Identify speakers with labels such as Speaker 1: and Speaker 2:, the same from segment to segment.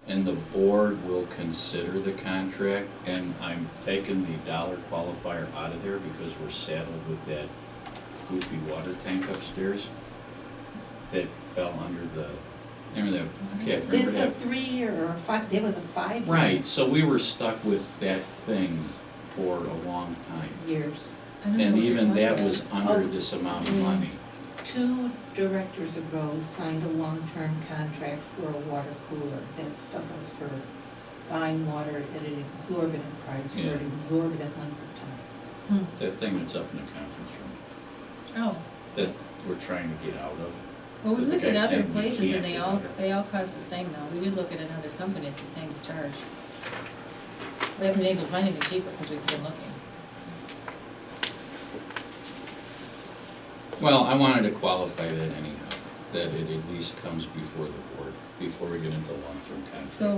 Speaker 1: and the board will consider the contract, and I'm taking the dollar qualifier out of there because we're saddled with that goofy water tank upstairs that fell under the, remember that, okay, remember
Speaker 2: It's a
Speaker 1: that?
Speaker 2: 3-year or a 5, there was a 5
Speaker 1: Right, so we were stuck with that thing for a long time.
Speaker 2: years.
Speaker 3: I don't know
Speaker 1: And
Speaker 3: what you're
Speaker 1: even
Speaker 3: talking
Speaker 1: that
Speaker 3: about.
Speaker 1: was under
Speaker 2: Oh.
Speaker 1: this amount of money.
Speaker 2: 2 directors ago signed a long-term contract for a water cooler that stuck us for buying water at an exorbitant price for
Speaker 1: Yeah.
Speaker 2: an exorbitant length of time.
Speaker 1: That thing that's up in the conference room,
Speaker 3: Oh,
Speaker 1: that we're trying to get out of.
Speaker 3: well, we
Speaker 1: The
Speaker 3: looked at
Speaker 1: guy
Speaker 3: other
Speaker 1: said we
Speaker 3: places
Speaker 1: can't
Speaker 3: and
Speaker 1: get out.
Speaker 3: they all cost the same now. We did look at another company, it's the same charge. We haven't been able to find anything cheaper because we've been looking.
Speaker 1: Well, I wanted to qualify that anyhow, that it at least comes before the board, before we get into long-term contracts.
Speaker 3: So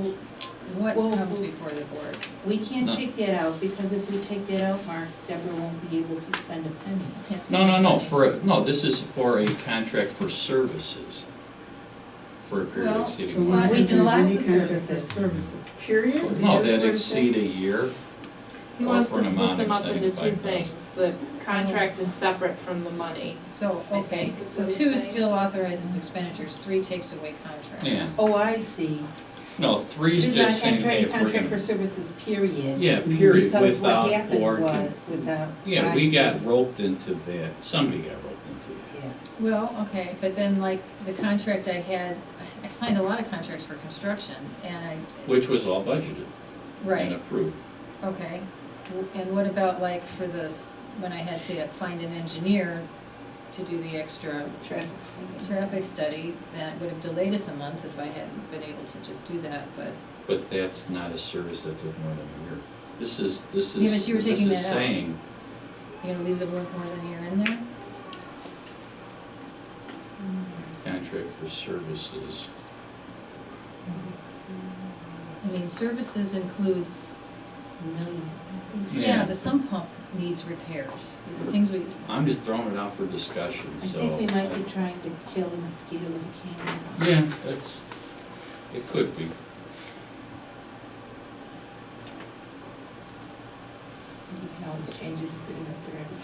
Speaker 3: what
Speaker 2: Well,
Speaker 3: comes
Speaker 2: well-
Speaker 3: before the board?
Speaker 2: We can't
Speaker 1: No.
Speaker 2: take that out, because if we take that out, Mark, Deborah won't be able to spend a penny.
Speaker 3: Can't spend
Speaker 1: No,
Speaker 3: money.
Speaker 1: no, this is for a contract for services for a period
Speaker 3: Well,
Speaker 1: exceeding
Speaker 3: so
Speaker 1: one
Speaker 3: why-
Speaker 1: year.
Speaker 2: We do lots
Speaker 4: Any
Speaker 2: of
Speaker 4: contract for
Speaker 2: services.
Speaker 4: Services, period?
Speaker 1: No,
Speaker 4: Is
Speaker 1: that
Speaker 4: what it
Speaker 1: exceed
Speaker 4: said?
Speaker 1: a year,
Speaker 5: He
Speaker 1: or
Speaker 5: wants
Speaker 1: for
Speaker 5: to
Speaker 1: an
Speaker 5: split
Speaker 1: amount
Speaker 5: them up
Speaker 1: exceeding
Speaker 5: into two
Speaker 1: 5,000.
Speaker 5: things. The contract is separate from the money.
Speaker 3: So,
Speaker 5: I
Speaker 3: okay,
Speaker 5: think is
Speaker 3: so
Speaker 5: what he's
Speaker 3: 2
Speaker 5: saying.
Speaker 3: still authorizes expenditures, 3 takes away contracts.
Speaker 1: Yeah.
Speaker 2: Oh, I see.
Speaker 1: no, three's
Speaker 2: Should
Speaker 1: just
Speaker 2: not
Speaker 1: saying,
Speaker 2: enter
Speaker 1: hey,
Speaker 2: any
Speaker 1: if we're
Speaker 2: contract
Speaker 1: gonna.
Speaker 2: for services, period.
Speaker 1: Yeah, period,
Speaker 2: Because what
Speaker 1: without
Speaker 2: happened
Speaker 1: board.
Speaker 2: was, without.
Speaker 1: Yeah,
Speaker 2: I
Speaker 1: we
Speaker 2: see.
Speaker 1: got roped into that, somebody got roped into that.
Speaker 2: Yeah.
Speaker 3: Well, okay, but then like the contract I had, I signed a lot of contracts for construction and
Speaker 1: Which was all budgeted and
Speaker 3: right,
Speaker 1: approved.
Speaker 3: okay. And what about like for this, when I had to find an engineer to do the extra
Speaker 2: Traffic study.
Speaker 3: traffic study, that would have delayed us a month if I hadn't been able to just do that, but,
Speaker 1: But that's not a service that took more than a year. This is
Speaker 3: Yeah, but you were taking
Speaker 1: this is
Speaker 3: that out.
Speaker 1: saying,
Speaker 3: you're gonna leave the word more than a year in there?
Speaker 1: contract for services.
Speaker 3: I mean, services includes,
Speaker 2: Millions.
Speaker 3: yeah,
Speaker 1: Yeah.
Speaker 3: the sump pump needs repairs, the things we,
Speaker 1: I'm just throwing it out for discussion,
Speaker 2: I
Speaker 1: so.
Speaker 2: think we might be trying to kill a mosquito with a can.
Speaker 1: Yeah, that's, it could be.
Speaker 2: You can always change it if it ever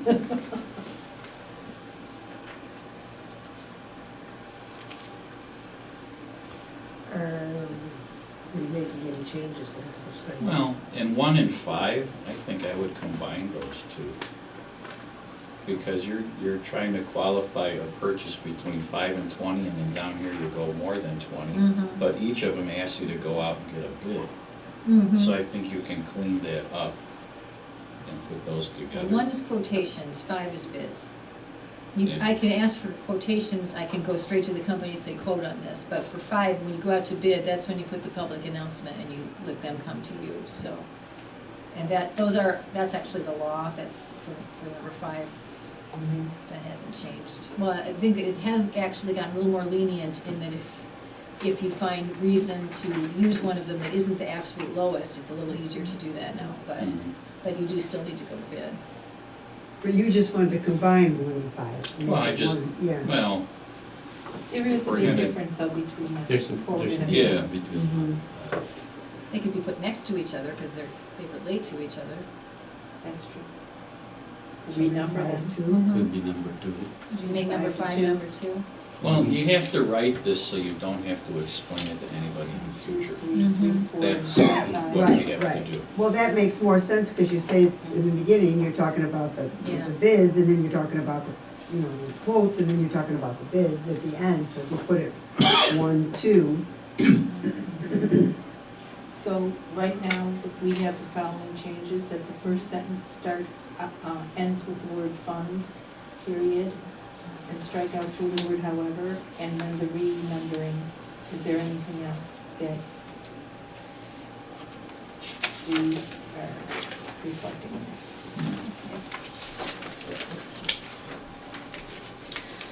Speaker 2: changes.
Speaker 4: Are we making any changes then to the spending?
Speaker 1: Well, in 1 and 5, I think I would combine those two. Because you're trying to qualify a purchase between 5 and 20, and then down here you go more than 20.
Speaker 3: Mhm.
Speaker 1: But each of them asks you to go out and get a bid.
Speaker 3: Mhm.
Speaker 1: So I think you can clean that up and put those
Speaker 3: So
Speaker 1: together.
Speaker 3: 1 is quotations, 5 is bids. You,
Speaker 1: Yeah.
Speaker 3: I can ask for quotations, I can go straight to the company and say quote on this, but for 5, when you go out to bid, that's when you put the public announcement and you let them come to you, so. And that's actually the law, that's for number 5, that hasn't changed. Well, I think that it has actually gotten a little more lenient in that if you find reason to use one of them that isn't the absolute lowest, it's a little easier to do that now,
Speaker 1: Mhm.
Speaker 3: but you do still need to go to bid.
Speaker 4: But you just wanted to combine 1 and 5.
Speaker 1: Well, I just,
Speaker 4: Yeah.
Speaker 1: well,
Speaker 2: There is a
Speaker 1: We're
Speaker 2: big
Speaker 1: gonna-
Speaker 2: difference though between a
Speaker 6: There's
Speaker 2: quote and a bid.
Speaker 1: yeah, between,
Speaker 4: Mhm.
Speaker 3: They could be put next to each other because they relate to each other.
Speaker 2: That's true. Renumber them.
Speaker 4: 5, 2.
Speaker 1: could be number 2.
Speaker 3: Would you make number 5
Speaker 2: 2.
Speaker 3: number 2?
Speaker 1: Well, you have to write this so you don't have to explain it to anybody in the future.
Speaker 2: 3,
Speaker 3: Mhm.
Speaker 2: 4,
Speaker 1: That's
Speaker 2: 5.
Speaker 1: what we
Speaker 4: Right,
Speaker 1: have
Speaker 4: right.
Speaker 1: to do.
Speaker 4: Well, that makes more sense, because you say in the beginning, you're talking about the
Speaker 3: Yeah.
Speaker 4: bids, and then you're talking about the quotes, and then you're talking about the bids at the end, so if you put it 1, 2.
Speaker 2: So right now, we have the following changes, that the first sentence ends with the word funds, period, and strike out through the word however, and then the renumbering. Is there anything else that we are reflecting on this?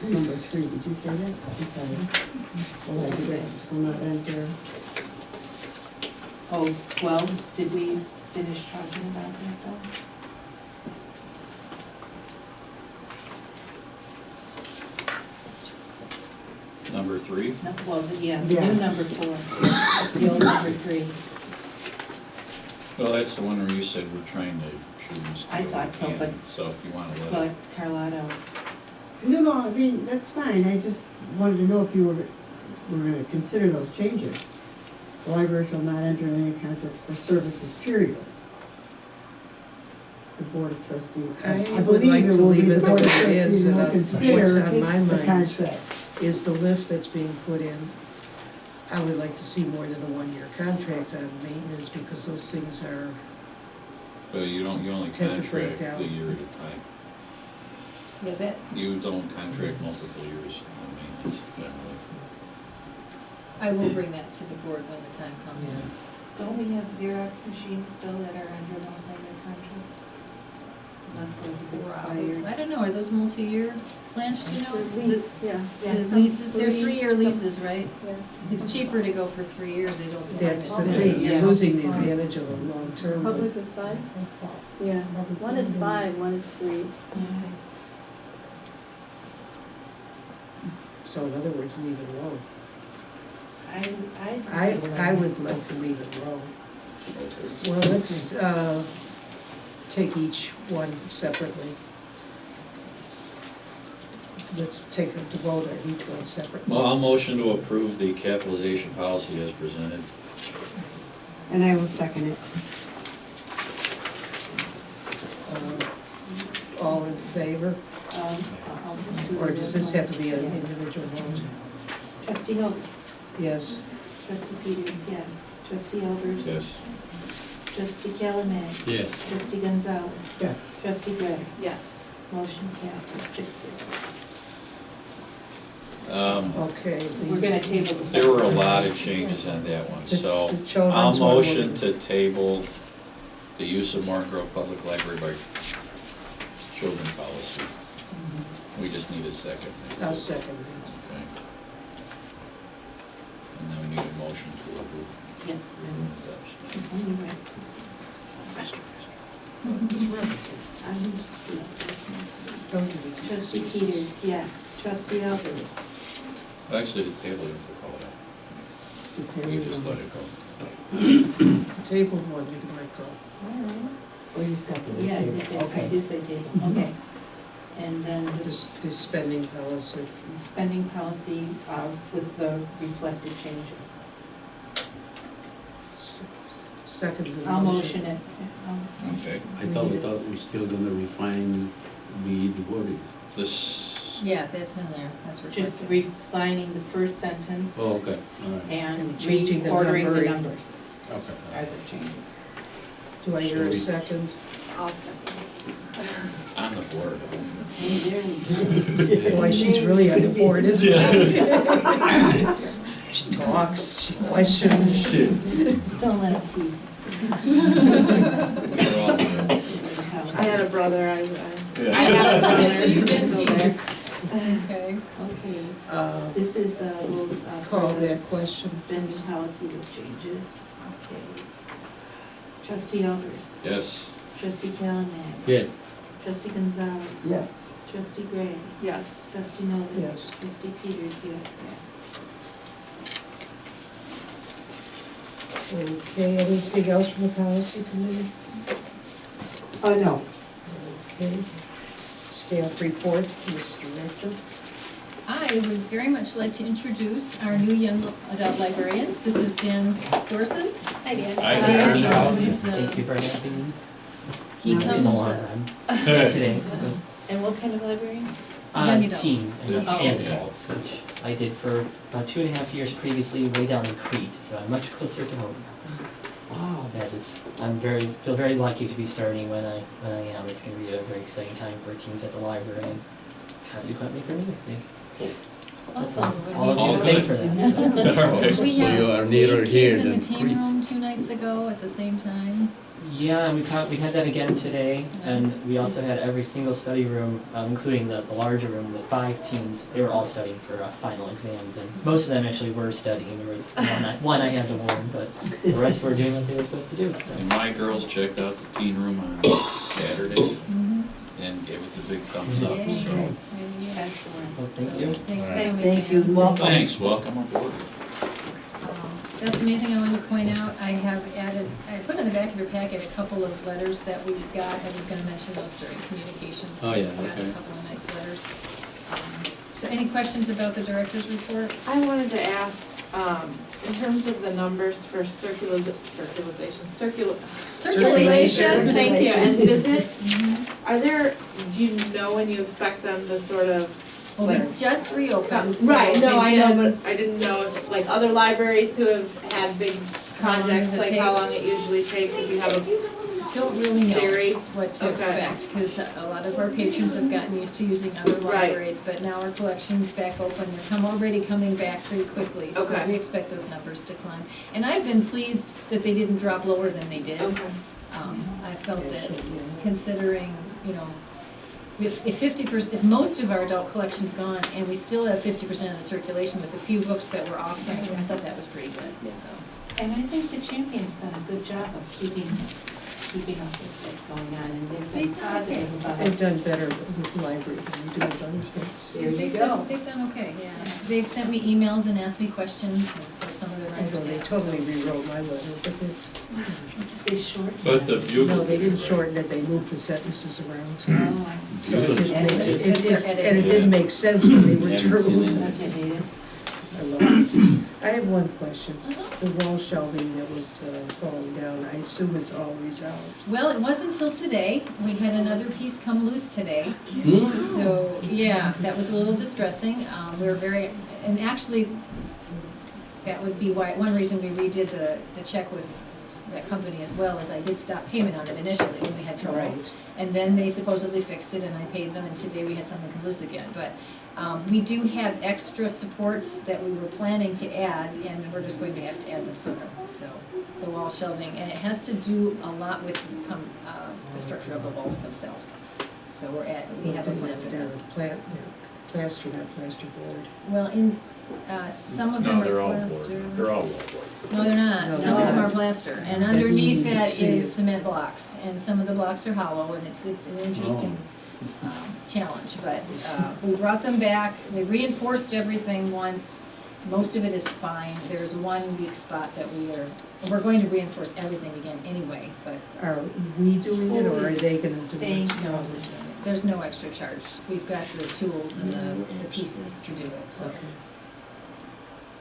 Speaker 4: Number 3, did you say that? I'm sorry. Well, I did, will not enter.
Speaker 2: Oh, 12, did we finish talking about that though?
Speaker 1: Number number 3?
Speaker 2: No, well, yeah, the
Speaker 4: Yeah.
Speaker 2: new number 4, the old number 3.
Speaker 1: Well, that's the one where you said we're trying to shoot and
Speaker 2: I thought so, but-
Speaker 1: So if you wanna let
Speaker 2: But
Speaker 1: it,
Speaker 2: Carlotta,
Speaker 4: No, I mean, that's fine, I just wanted to know if you were gonna consider those changes. The library shall not enter any contract for services, period. The Board of Trustees,
Speaker 6: I
Speaker 4: I
Speaker 6: would
Speaker 4: believe
Speaker 6: like
Speaker 4: it
Speaker 6: to
Speaker 4: will be
Speaker 6: leave
Speaker 4: the
Speaker 6: it the
Speaker 4: Board of
Speaker 6: way it
Speaker 4: Trustees
Speaker 6: is,
Speaker 4: who will
Speaker 6: and what's
Speaker 4: consider
Speaker 6: on my
Speaker 4: the
Speaker 6: mind
Speaker 4: contract.
Speaker 6: is the lift that's being put in. I would like to see more than a 1-year contract on maintenance, because those things are,
Speaker 1: but you only
Speaker 6: Tend to break
Speaker 1: contract
Speaker 6: down.
Speaker 1: a year at a time.
Speaker 3: Yeah, that,
Speaker 1: You don't contract multiple years on maintenance, generally.
Speaker 3: I will bring that to the board when the time comes.
Speaker 6: Yeah.
Speaker 2: don't we have Xerox machines still that are under multi-year contracts? Unless those have expired.
Speaker 3: I don't know, are those multi-year plans, do you know?
Speaker 7: Lease, yeah.
Speaker 3: The
Speaker 7: Some
Speaker 3: leases, they're
Speaker 7: 3,
Speaker 3: 3-year
Speaker 7: some-
Speaker 3: leases, right?
Speaker 7: Yeah.
Speaker 3: It's cheaper to go for 3 years, they don't.
Speaker 6: that's the
Speaker 7: Okay.
Speaker 6: thing, you're
Speaker 2: Yeah.
Speaker 6: losing the advantage of a long term.
Speaker 7: Public is 5? Yeah, one is 5, one is 3.
Speaker 3: Okay.
Speaker 6: So in other words, leave it alone.
Speaker 2: I
Speaker 6: I would like to leave it alone.
Speaker 1: Okay.
Speaker 6: Well, let's, take each one separately. Let's take a vote on each one separately.
Speaker 1: Well, I'll motion to approve the capitalization policy as presented.
Speaker 4: And I will second it.
Speaker 6: All in favor, or does this have to be an individual vote?
Speaker 2: Trustee Hope,
Speaker 6: Yes.
Speaker 2: trustee Peters, yes. Trustee Elders.
Speaker 1: Yes.
Speaker 2: Trustee Callahan.
Speaker 1: Yes.
Speaker 2: Trustee Gonzalez.
Speaker 4: Yes.
Speaker 2: Trustee Gray.
Speaker 7: Yes.
Speaker 2: Motion passes 6-0.
Speaker 6: Okay. the-
Speaker 2: We're gonna table the.
Speaker 1: There were a lot of changes on that one, so
Speaker 6: The children's
Speaker 1: I'll
Speaker 6: one
Speaker 1: motion
Speaker 6: will-
Speaker 1: to table the use of Martin Grove Public Library by children policy. We just need a second. that's
Speaker 6: I'll
Speaker 1: it.
Speaker 6: second that.
Speaker 1: Okay. And then we need a motion to approve.
Speaker 2: Yeah.
Speaker 1: Adoption.
Speaker 2: Right.
Speaker 1: Faster, faster.
Speaker 2: I'm slow.
Speaker 6: Don't give me
Speaker 2: Trustee
Speaker 6: excuses.
Speaker 2: Peters, yes. Trustee Elders.
Speaker 1: Actually, the table, you have to call it out. You just let it go.
Speaker 6: Table one, you can let go.
Speaker 4: Oh, you stuck it.
Speaker 2: Yeah, I did say table, okay. And then the
Speaker 6: The spending policy.
Speaker 2: spending policy with the reflected changes.
Speaker 6: Second. the
Speaker 2: I'll motion it.
Speaker 1: Okay.
Speaker 8: I thought we're still gonna refine the wording.
Speaker 1: This,
Speaker 3: Yeah, that's in there, that's
Speaker 2: Just
Speaker 3: reflected.
Speaker 2: refining the first sentence
Speaker 8: Oh, okay, all right,
Speaker 2: and
Speaker 6: And changing the
Speaker 2: reordering the
Speaker 6: numbering.
Speaker 2: numbers are
Speaker 8: okay.
Speaker 2: the changes.
Speaker 6: Do I hear a
Speaker 8: Shall we-
Speaker 6: second?
Speaker 7: I'll second.
Speaker 1: on the board.
Speaker 2: Hey, there we go.
Speaker 6: Boy, she's really on the board, isn't she? She talks, she questions.
Speaker 2: Don't let it tease
Speaker 1: We're all there.
Speaker 7: I had a brother, I
Speaker 1: Yeah.
Speaker 7: had a brother.
Speaker 3: You've been
Speaker 7: He's still
Speaker 3: teased.
Speaker 7: there.
Speaker 3: Okay.
Speaker 2: Okay, this is, we'll.
Speaker 6: Call
Speaker 2: for the
Speaker 6: that question.
Speaker 2: Spending policy with changes. Okay. Trustee Elders.
Speaker 1: Yes.
Speaker 2: Trustee Callahan.
Speaker 8: Yeah,
Speaker 2: Trustee Gonzalez.
Speaker 4: Yes.
Speaker 2: Trustee Gray.
Speaker 7: Yes.
Speaker 2: Trustee Nolan.
Speaker 6: Yes.
Speaker 2: Trustee Peters, yes, passes.
Speaker 6: Okay, anything else from the policy committee?
Speaker 4: No.
Speaker 6: Okay. Staff report, Ms. Director.
Speaker 3: I would very much like to introduce our new young adult librarian. This is Dan Thorson.
Speaker 2: Hi, Dan.
Speaker 1: Hi, Dan.
Speaker 3: He's,
Speaker 9: Thank you for having me.
Speaker 3: He
Speaker 9: In the
Speaker 3: comes,
Speaker 9: long run, today.
Speaker 2: And what kind of librarian?
Speaker 3: Young adult.
Speaker 9: Teen and
Speaker 1: Oh.
Speaker 9: adult, which I did for about 2.5 years previously, way down in Crete, so I'm much closer to home now.
Speaker 4: Wow.
Speaker 9: As feel very lucky to be starting when I am. It's gonna be a very exciting time for teens at the library and consequently for me, I think. That's
Speaker 3: Awesome.
Speaker 9: all of
Speaker 1: All
Speaker 9: you, thanks
Speaker 1: good.
Speaker 9: for that.
Speaker 1: Okay.
Speaker 3: We
Speaker 8: So
Speaker 3: had
Speaker 8: you are nearer
Speaker 3: 8
Speaker 8: here
Speaker 3: kids in the
Speaker 8: than
Speaker 3: teen
Speaker 8: Crete.
Speaker 3: room 2 nights ago at the same time.
Speaker 9: Yeah, and we had that again today, and we also had every single study room, including the larger room with 5 teens. They were all studying for final exams, and most of them actually were studying. There was one I had to warn, but the rest were doing what they were supposed to do. So.
Speaker 1: And my girls checked out the teen room on Saturday
Speaker 3: Mm-hmm.
Speaker 1: and gave it the big thumbs up,
Speaker 3: Yay.
Speaker 1: so.
Speaker 2: Excellent.
Speaker 9: Well, thank you.
Speaker 3: Thanks for
Speaker 2: Okay.
Speaker 3: coming.
Speaker 4: Thank you, welcome.
Speaker 1: Thanks, welcome aboard.
Speaker 3: That's the main thing I wanted to point out. I have added, I put in the back of your packet a couple of letters that we got. I was gonna mention those during communications.
Speaker 8: Oh, yeah,
Speaker 3: We got
Speaker 8: okay.
Speaker 3: a couple of nice letters. So any questions about the director's report?
Speaker 5: I wanted to ask, in terms of the numbers for circulation,
Speaker 3: Circulation.
Speaker 5: thank you, and visits,
Speaker 3: Mhm.
Speaker 5: are there, do you know when you expect them to sort of?
Speaker 3: Well, we just reopened, so
Speaker 5: Right, no, I
Speaker 3: they've
Speaker 5: know,
Speaker 3: been-
Speaker 5: but I didn't know if, like, other libraries who have had big
Speaker 3: How long
Speaker 5: projects,
Speaker 3: does it
Speaker 5: like
Speaker 3: take?
Speaker 5: how long it usually takes, if you have a
Speaker 3: Don't really know
Speaker 5: theory.
Speaker 3: what to
Speaker 5: Okay.
Speaker 3: expect, because a lot of our patrons have gotten used to using other
Speaker 5: Right.
Speaker 3: libraries, but now our collection's back open, they're already coming back pretty quickly, so
Speaker 5: Okay.
Speaker 3: we expect those numbers to climb. And I've been pleased that they didn't drop lower than they did.
Speaker 5: Okay.
Speaker 3: I felt that considering, you know, if 50%, if most of our adult collection's gone and we still have 50% of the circulation with the few books that we're offering, I thought that was pretty good, so.
Speaker 2: And I think the Champion's done a good job of keeping up with what's going on, and they've been
Speaker 3: They've done
Speaker 2: positive about
Speaker 6: They've
Speaker 2: it.
Speaker 6: done better with the library than they do with other things.
Speaker 2: There you
Speaker 3: They've
Speaker 2: go.
Speaker 3: done- They've done okay, yeah. They've sent me emails and asked me questions for some of their
Speaker 6: Although they
Speaker 3: writers.
Speaker 6: totally rewrote my letter, but it's,
Speaker 2: They shortened
Speaker 1: But the
Speaker 2: it.
Speaker 1: bugle.
Speaker 6: no, they didn't shorten it, they moved the sentences around.
Speaker 2: Oh,
Speaker 6: So it didn't make,
Speaker 2: That's
Speaker 3: their editing.
Speaker 6: and it didn't make sense when they were
Speaker 8: Haven't seen
Speaker 6: through.
Speaker 8: it.
Speaker 2: that's what they did.
Speaker 6: I love it. I have one question. The wall shelving that was falling down, I assume it's all resolved.
Speaker 3: Well, it wasn't until today. We had another piece come loose today.
Speaker 8: Hmm?
Speaker 3: So, yeah, that was a little distressing. We were very, and actually, that would be why, one reason we redid the check with that company as well, is I did stop payment on it initially when we had trouble.
Speaker 6: Right.
Speaker 3: And then they supposedly fixed it and I paid them, and today we had something come loose again. But we do have extra supports that we were planning to add, and we're just going to have to add them sooner. So, the wall shelving, and it has to do a lot with the structure of the walls themselves. So we have a plan for that.
Speaker 6: Plaster, not plasterboard.
Speaker 3: Well, some of them
Speaker 1: No,
Speaker 3: are
Speaker 1: they're all
Speaker 3: plaster.
Speaker 1: board, they're all wallboard.
Speaker 3: No, they're not.
Speaker 6: No,
Speaker 3: Some
Speaker 6: they're
Speaker 3: of them are
Speaker 6: not.
Speaker 3: plaster, and
Speaker 6: That's-
Speaker 3: underneath
Speaker 6: you can
Speaker 3: that
Speaker 6: see
Speaker 3: is
Speaker 6: it.
Speaker 3: cement blocks, and some of the blocks are hollow, and it's an interesting challenge, but we brought them back, they reinforced everything once, most of it is fine, there's one weak spot that we're going to reinforce everything again anyway, but
Speaker 6: Are we doing it, or are they gonna do
Speaker 2: They-
Speaker 6: it?
Speaker 3: no, there's no extra charge. We've got the tools and the pieces to do it, so.
Speaker 6: Okay.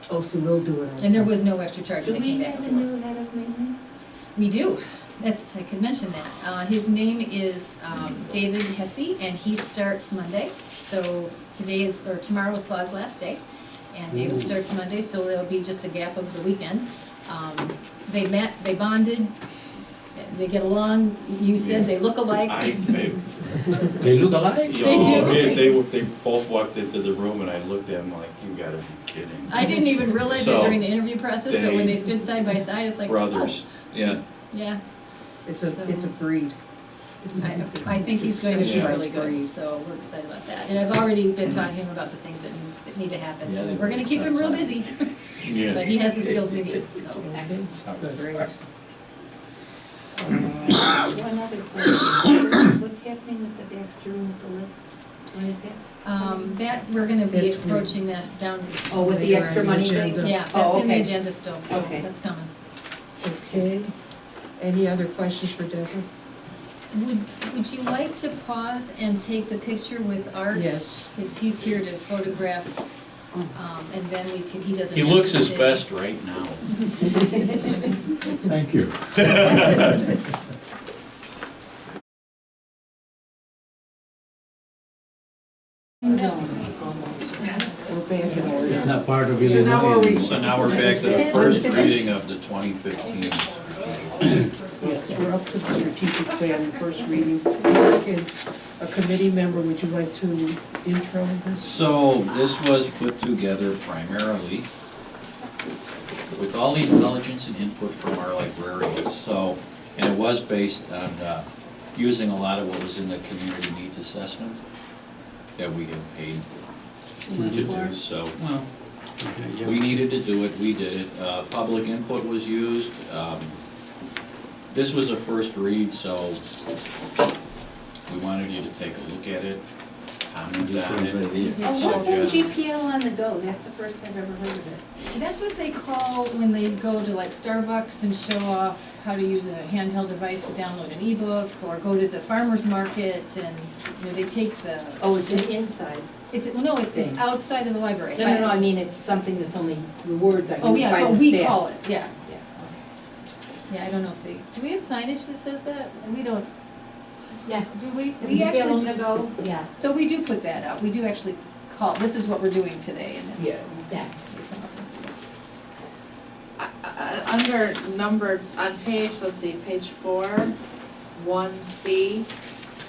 Speaker 6: Oh, so we'll do it.
Speaker 3: And there was no extra charge
Speaker 2: Do
Speaker 3: when they
Speaker 2: we
Speaker 3: came back
Speaker 2: have a
Speaker 3: before.
Speaker 2: new head of maintenance?
Speaker 3: We do, I could mention that. His name is David Hesse, and he starts Monday. So tomorrow is Claude's last day, and David starts Monday, so there'll be just a gap of the weekend. They met, they bonded, they get along, you said they look alike.
Speaker 8: They look alike?
Speaker 3: They do.
Speaker 1: They both walked into the room and I looked at them like, you gotta be kidding.
Speaker 3: I didn't even realize it
Speaker 1: So,
Speaker 3: during the interview process, but when they stood side by side, it's like,
Speaker 1: Brothers, yeah.
Speaker 3: oh, yeah.
Speaker 6: It's a breed.
Speaker 3: I think he's going to be
Speaker 6: specialized
Speaker 3: really good,
Speaker 6: breed.
Speaker 3: so we're excited about that. And I've already been talking to him about the things that need to happen, so
Speaker 8: Yeah, they
Speaker 3: we're gonna keep him real busy.
Speaker 1: Yeah.
Speaker 3: But he has the skills we need, so.
Speaker 6: Great.
Speaker 2: One other question, what's happening with the Dexter room with the lift? What is it?
Speaker 3: That, we're gonna be
Speaker 6: That's
Speaker 3: approaching that down,
Speaker 2: Oh, with the
Speaker 6: Later
Speaker 2: extra
Speaker 6: on the
Speaker 2: money thing?
Speaker 6: agenda.
Speaker 3: yeah,
Speaker 2: Oh,
Speaker 3: that's in the
Speaker 2: okay.
Speaker 3: agenda still, so
Speaker 2: Okay.
Speaker 3: that's coming.
Speaker 6: Okay. Any other questions for Deborah?
Speaker 3: Would you like to pause and take the picture with Art?
Speaker 6: Yes.
Speaker 3: Because he's here to photograph, and then he doesn't
Speaker 1: He
Speaker 3: have to
Speaker 1: looks his
Speaker 3: stay.
Speaker 1: best right now.
Speaker 10: Thank you.
Speaker 6: We're back in order.
Speaker 8: It's not part of it.
Speaker 2: So now are we-
Speaker 1: So now we're back to the first reading of the 2015.
Speaker 6: Yes, we're up to the strategic plan, the first reading. Mark is a committee member, would you like to intro this?
Speaker 1: So this was put together primarily with all the intelligence and input from our librarians. So, and it was based on using a lot of what was in the community needs assessment that we had paid to do. So, well,
Speaker 8: Okay,
Speaker 1: we
Speaker 8: yeah.
Speaker 1: needed to do it, we did it. Public input was used. This was a first read, so We wanted you to take a look at it, comment on it.
Speaker 3: These are
Speaker 2: Oh, what's in
Speaker 3: suggestions.
Speaker 2: GPL on the go? That's the first I've ever heard of it.
Speaker 3: That's what they call when they go to like Starbucks and show off how to use a handheld device to download an ebook, or go to the farmer's market and, you know, they take the.
Speaker 2: Oh, it's an inside.
Speaker 3: It's
Speaker 2: Thing.
Speaker 3: outside of the library.
Speaker 2: No, I mean, it's something that's only, the words are
Speaker 3: Oh,
Speaker 2: used
Speaker 3: yeah,
Speaker 2: by
Speaker 3: so
Speaker 2: the
Speaker 3: we
Speaker 2: staff.
Speaker 3: call it, yeah.
Speaker 2: Yeah,
Speaker 3: Yeah, I don't know if they, do we have signage that says that? We don't,
Speaker 7: Yeah.
Speaker 3: do we?
Speaker 7: It was
Speaker 3: We
Speaker 7: a
Speaker 3: actually
Speaker 7: long
Speaker 3: do.
Speaker 7: ago, yeah,
Speaker 3: So we do put that up. We do actually call, this is what we're doing today, and then.
Speaker 7: yeah.
Speaker 3: we come up and see it.
Speaker 5: Under numbered, on page, let's see, page 4, 1C,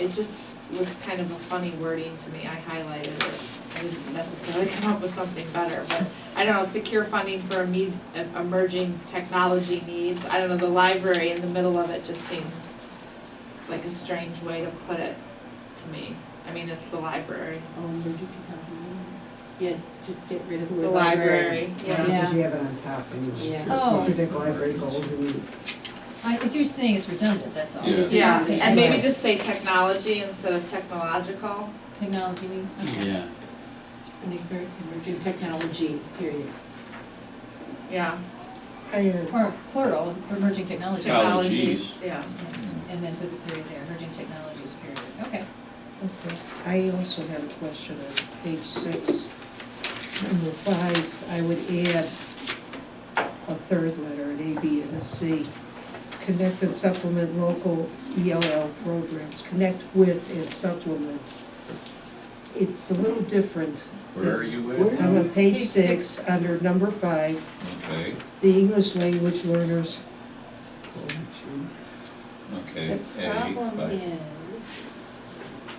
Speaker 5: it just was kind of a funny wording to me, I highlighted it. I didn't necessarily come up with something better, but I don't know, secure funding for emerging technology needs. I don't know, the library in the middle of it just seems like a strange way to put it to me. I mean, it's the library.
Speaker 2: Oh, emergency continuity. Yeah, just get rid of the
Speaker 5: The
Speaker 2: word
Speaker 5: library,
Speaker 2: Yeah.
Speaker 4: Because you have it on top anyway.
Speaker 2: Yeah.
Speaker 3: Oh.
Speaker 4: Specific library goals and needs.
Speaker 3: As you're saying, it's redundant, that's all.
Speaker 1: Yeah.
Speaker 5: Yeah,
Speaker 3: Okay,
Speaker 5: and maybe
Speaker 3: okay.
Speaker 5: just say technology instead of technological.
Speaker 3: Technology means, okay.
Speaker 8: Yeah,
Speaker 2: Emerging technology, period.
Speaker 5: Yeah.
Speaker 3: Or plural, emerging technologies.
Speaker 1: Technologies.
Speaker 5: Yeah.
Speaker 3: And then put the period there, emerging technologies, period, okay.
Speaker 6: Okay, I also had a question on page 6. Number 5, I would add a third letter, an A, B, and a C. Connect and supplement local ELL programs, connect with and supplement. It's a little different.
Speaker 1: Where are you at?
Speaker 6: I'm on page
Speaker 3: Page
Speaker 6: 6, under number 5,
Speaker 1: Okay,
Speaker 6: the English language learners.
Speaker 1: okay,
Speaker 2: The
Speaker 1: A,
Speaker 2: problem
Speaker 1: 5.
Speaker 2: is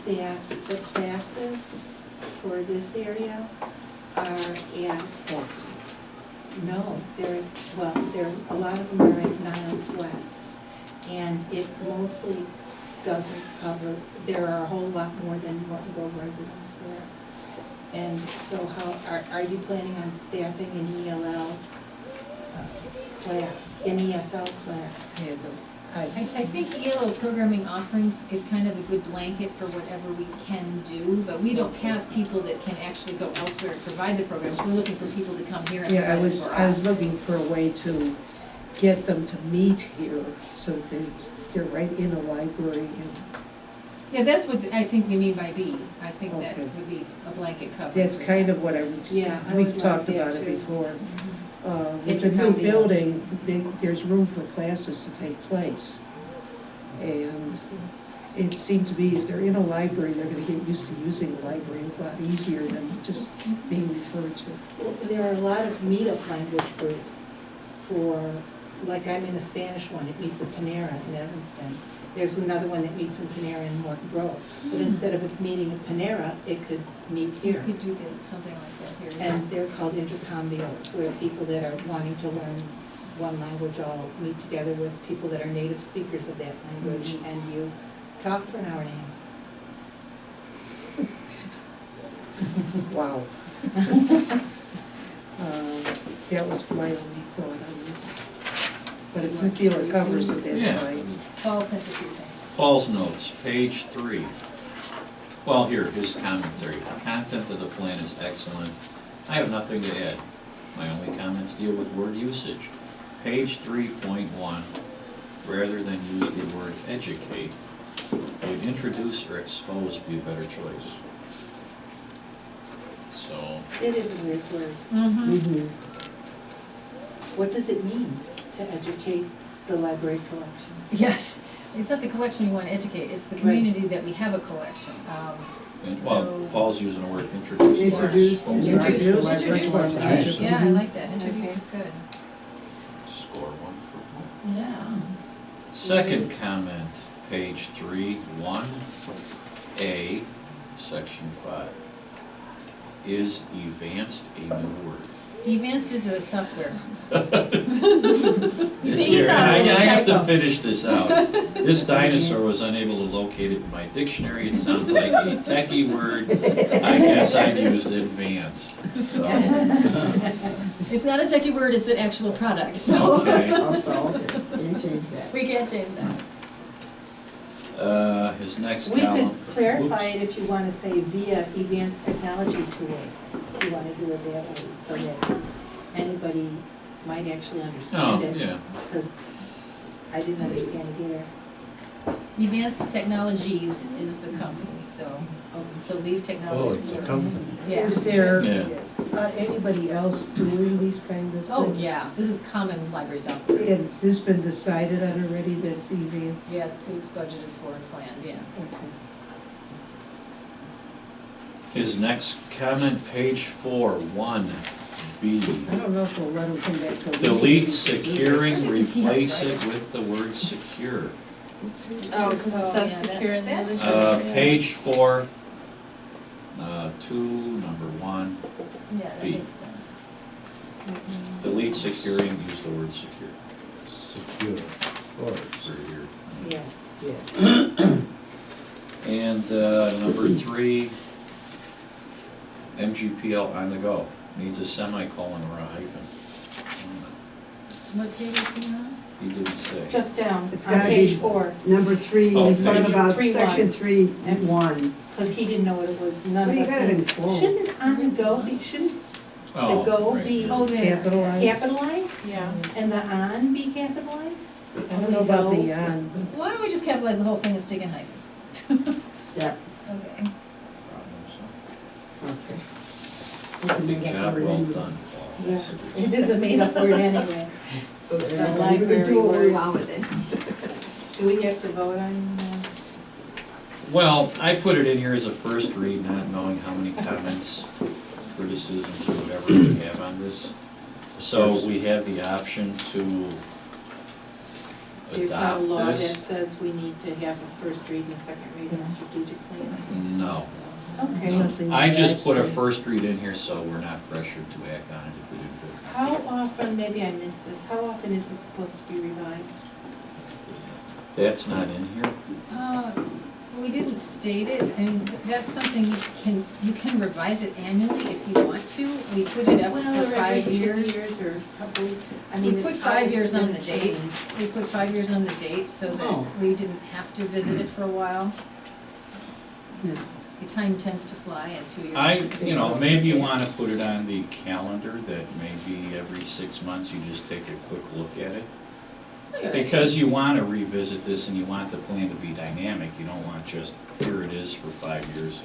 Speaker 2: that the classes for this area are at, no, a lot of them are at Niles West. And it mostly doesn't cover, there are a whole lot more than Morton Grove residents there. And so are you planning on staffing an ELL class, an ESL class?
Speaker 3: I think ELO programming offerings is kind of a good blanket for whatever we can do, but we don't have people that can actually go elsewhere and provide the programs. We're looking for people to come here and
Speaker 6: Yeah,
Speaker 3: provide it for us.
Speaker 6: I was looking for a way to get them to meet here, so that they're right in a library and
Speaker 3: Yeah, that's what I think you mean by B. I think that
Speaker 6: Okay.
Speaker 3: would be a blanket cover.
Speaker 6: that's
Speaker 3: for
Speaker 6: kind
Speaker 3: that.
Speaker 6: of what
Speaker 2: Yeah, I
Speaker 6: we've
Speaker 2: would like
Speaker 6: talked
Speaker 2: that
Speaker 6: about it
Speaker 2: too.
Speaker 6: before.
Speaker 3: Mhm.
Speaker 6: With the new
Speaker 2: Intercom meals.
Speaker 6: building, there's room for classes to take place. And it seemed to be if they're in a library, they're gonna get used to using the library a lot easier than just being referred to.
Speaker 2: Well, there are a lot of meetup language groups for, like I'm in a Spanish one, it meets at Panera in Evanston. There's another one that meets in Panera in Morton Grove. But instead of it meeting at Panera, it could meet
Speaker 3: You
Speaker 2: here.
Speaker 3: could do something like that here.
Speaker 2: And they're called intercom meals, where people that are wanting to learn one language all meet together with people that are native speakers of that language, and you talk for an hour and a half.
Speaker 6: Wow. That was my only thought on this. But if you feel it covers it, that's
Speaker 1: Yeah.
Speaker 6: fine.
Speaker 3: Paul sent a few things.
Speaker 1: Paul's notes, page 3. Well, here, his commentary. The content of the plan is excellent. I have nothing to add. My only comments deal with word usage. Page 3.1, rather than use the word educate, would introduce or expose be a better choice. So,
Speaker 2: It is a weird word.
Speaker 3: Mm-hmm.
Speaker 2: What does it mean to educate the library collection?
Speaker 3: Yes, it's not the collection we want to educate, it's the community that we have a collection.
Speaker 1: and,
Speaker 3: So-
Speaker 1: well, Paul's using the word introduce. or
Speaker 4: Introduce.
Speaker 1: expose.
Speaker 3: Introduce is
Speaker 4: Library
Speaker 3: good, yeah, I like that, introduce
Speaker 2: Okay.
Speaker 3: is good,
Speaker 1: Score 1 for Paul.
Speaker 3: yeah.
Speaker 1: Second comment, page 3, 1A, section 5. Is advanced a new word?
Speaker 3: Advanced is a software.
Speaker 1: Here,
Speaker 3: thought it was a
Speaker 1: I have to
Speaker 3: typo.
Speaker 1: finish this out. This dinosaur was unable to locate it in my dictionary. It sounds like a techie word. I guess I'd use advanced, so,
Speaker 3: It's not a techie word, it's an actual product, so
Speaker 1: okay.
Speaker 4: Also, can you change that?
Speaker 3: we can't change that.
Speaker 1: His next
Speaker 2: We
Speaker 1: column.
Speaker 2: could clarify
Speaker 1: Oops.
Speaker 2: it if you wanna say via advanced technology tools, if you wanna do it that way, so that anybody might actually understand
Speaker 1: Oh,
Speaker 2: it.
Speaker 1: yeah.
Speaker 2: Because I didn't understand it either.
Speaker 3: Advanced Technologies is the company, so Lead Technologies.
Speaker 8: Oh, it's a company.
Speaker 3: Yeah.
Speaker 6: Is there
Speaker 1: Yeah.
Speaker 3: It is.
Speaker 6: anybody else doing these kind of things?
Speaker 3: Oh, yeah, this is common library software.
Speaker 6: Has this been decided on already that it's events?
Speaker 3: Yeah, it's budgeted for and planned, yeah.
Speaker 6: Okay.
Speaker 1: His next comment, page 4, 1B.
Speaker 6: I don't know if we'll let them come back to a meeting.
Speaker 1: Delete securing,
Speaker 3: Especially since he had
Speaker 1: replace
Speaker 3: writing.
Speaker 1: it with the word secure.
Speaker 5: Oh, because
Speaker 3: Oh,
Speaker 5: it says
Speaker 3: yeah,
Speaker 5: secure in the other
Speaker 3: that's-
Speaker 5: section.
Speaker 1: Page 4, 2, number 1.
Speaker 3: Yeah, that
Speaker 1: B.
Speaker 3: makes sense.
Speaker 1: Delete securing, use the word secure.
Speaker 8: Secure, of course.
Speaker 1: For here.
Speaker 2: Yes.
Speaker 6: Yes.
Speaker 1: And number 3, MGPL on the go, needs a semicolon or a hyphen.
Speaker 3: What page is he on?
Speaker 1: He didn't say.
Speaker 2: Just down,
Speaker 4: It's
Speaker 2: on
Speaker 4: gotta
Speaker 2: page
Speaker 4: be-
Speaker 2: 4,
Speaker 4: Number 3,
Speaker 1: Oh,
Speaker 4: he's talking
Speaker 1: page
Speaker 4: about
Speaker 2: 3-1.
Speaker 4: section 3-1.
Speaker 2: because he didn't know what it was, none
Speaker 4: What
Speaker 2: of
Speaker 4: do you
Speaker 2: us
Speaker 4: got it
Speaker 2: knew.
Speaker 4: in quote?
Speaker 2: Shouldn't it on the go be, shouldn't
Speaker 1: Oh,
Speaker 2: the go
Speaker 1: right
Speaker 2: be-
Speaker 1: here.
Speaker 3: Oh, there.
Speaker 6: Capitalized?
Speaker 2: capitalized
Speaker 5: Yeah.
Speaker 2: and the on be capitalized?
Speaker 6: I don't know about the on, but
Speaker 3: Why don't we just capitalize the whole thing and stick in hyphens?
Speaker 4: Yeah,
Speaker 3: Okay.
Speaker 1: Problem
Speaker 4: okay.
Speaker 1: solved.
Speaker 4: That's a
Speaker 1: Big
Speaker 4: made-up
Speaker 1: job,
Speaker 4: word
Speaker 1: well
Speaker 4: anyway.
Speaker 1: done, Paul.
Speaker 2: Yeah,
Speaker 1: Yes, it is.
Speaker 2: it is a made-up word anyway.
Speaker 4: So
Speaker 2: The
Speaker 4: we're gonna
Speaker 2: library
Speaker 4: do what we
Speaker 2: word.
Speaker 4: want with it.
Speaker 2: Do we have to vote on,
Speaker 1: Well, I put it in here as a first read, not knowing how many comments, criticisms, or whatever we have on this. So we have the option to
Speaker 2: there's not a law
Speaker 1: adopt
Speaker 2: that
Speaker 1: this?
Speaker 2: says we need to have a first read and a second read and a strategic plan?
Speaker 1: No.
Speaker 2: Okay.
Speaker 1: No.
Speaker 6: Nothing
Speaker 1: I
Speaker 6: that
Speaker 1: just
Speaker 6: I've
Speaker 1: put a
Speaker 6: seen.
Speaker 1: first read in here, so we're not pressured to act on it if we didn't feel
Speaker 2: How
Speaker 1: comfortable.
Speaker 2: often, maybe I missed this, how often is this supposed to be revised?
Speaker 1: That's not in here?
Speaker 3: We didn't state it, I mean, that's something you can revise it annually if you want to. We put it up
Speaker 2: Well,
Speaker 3: for
Speaker 2: or
Speaker 3: 5
Speaker 2: every 2
Speaker 3: years.
Speaker 2: years or couple, I
Speaker 3: We
Speaker 2: mean,
Speaker 3: put
Speaker 2: it's
Speaker 3: 5 years on the
Speaker 2: obviously
Speaker 3: date.
Speaker 2: changed.
Speaker 3: We put 5 years on the date so
Speaker 4: Oh.
Speaker 3: that we didn't have to visit it for a while.
Speaker 4: Yeah.
Speaker 3: The time tends to fly at 2 years.
Speaker 1: You know, maybe you wanna put it on the calendar that maybe every 6 months you just take a quick look at it. Because you wanna revisit this and you want the plan to be dynamic, you don't want just, here it is for 5 years.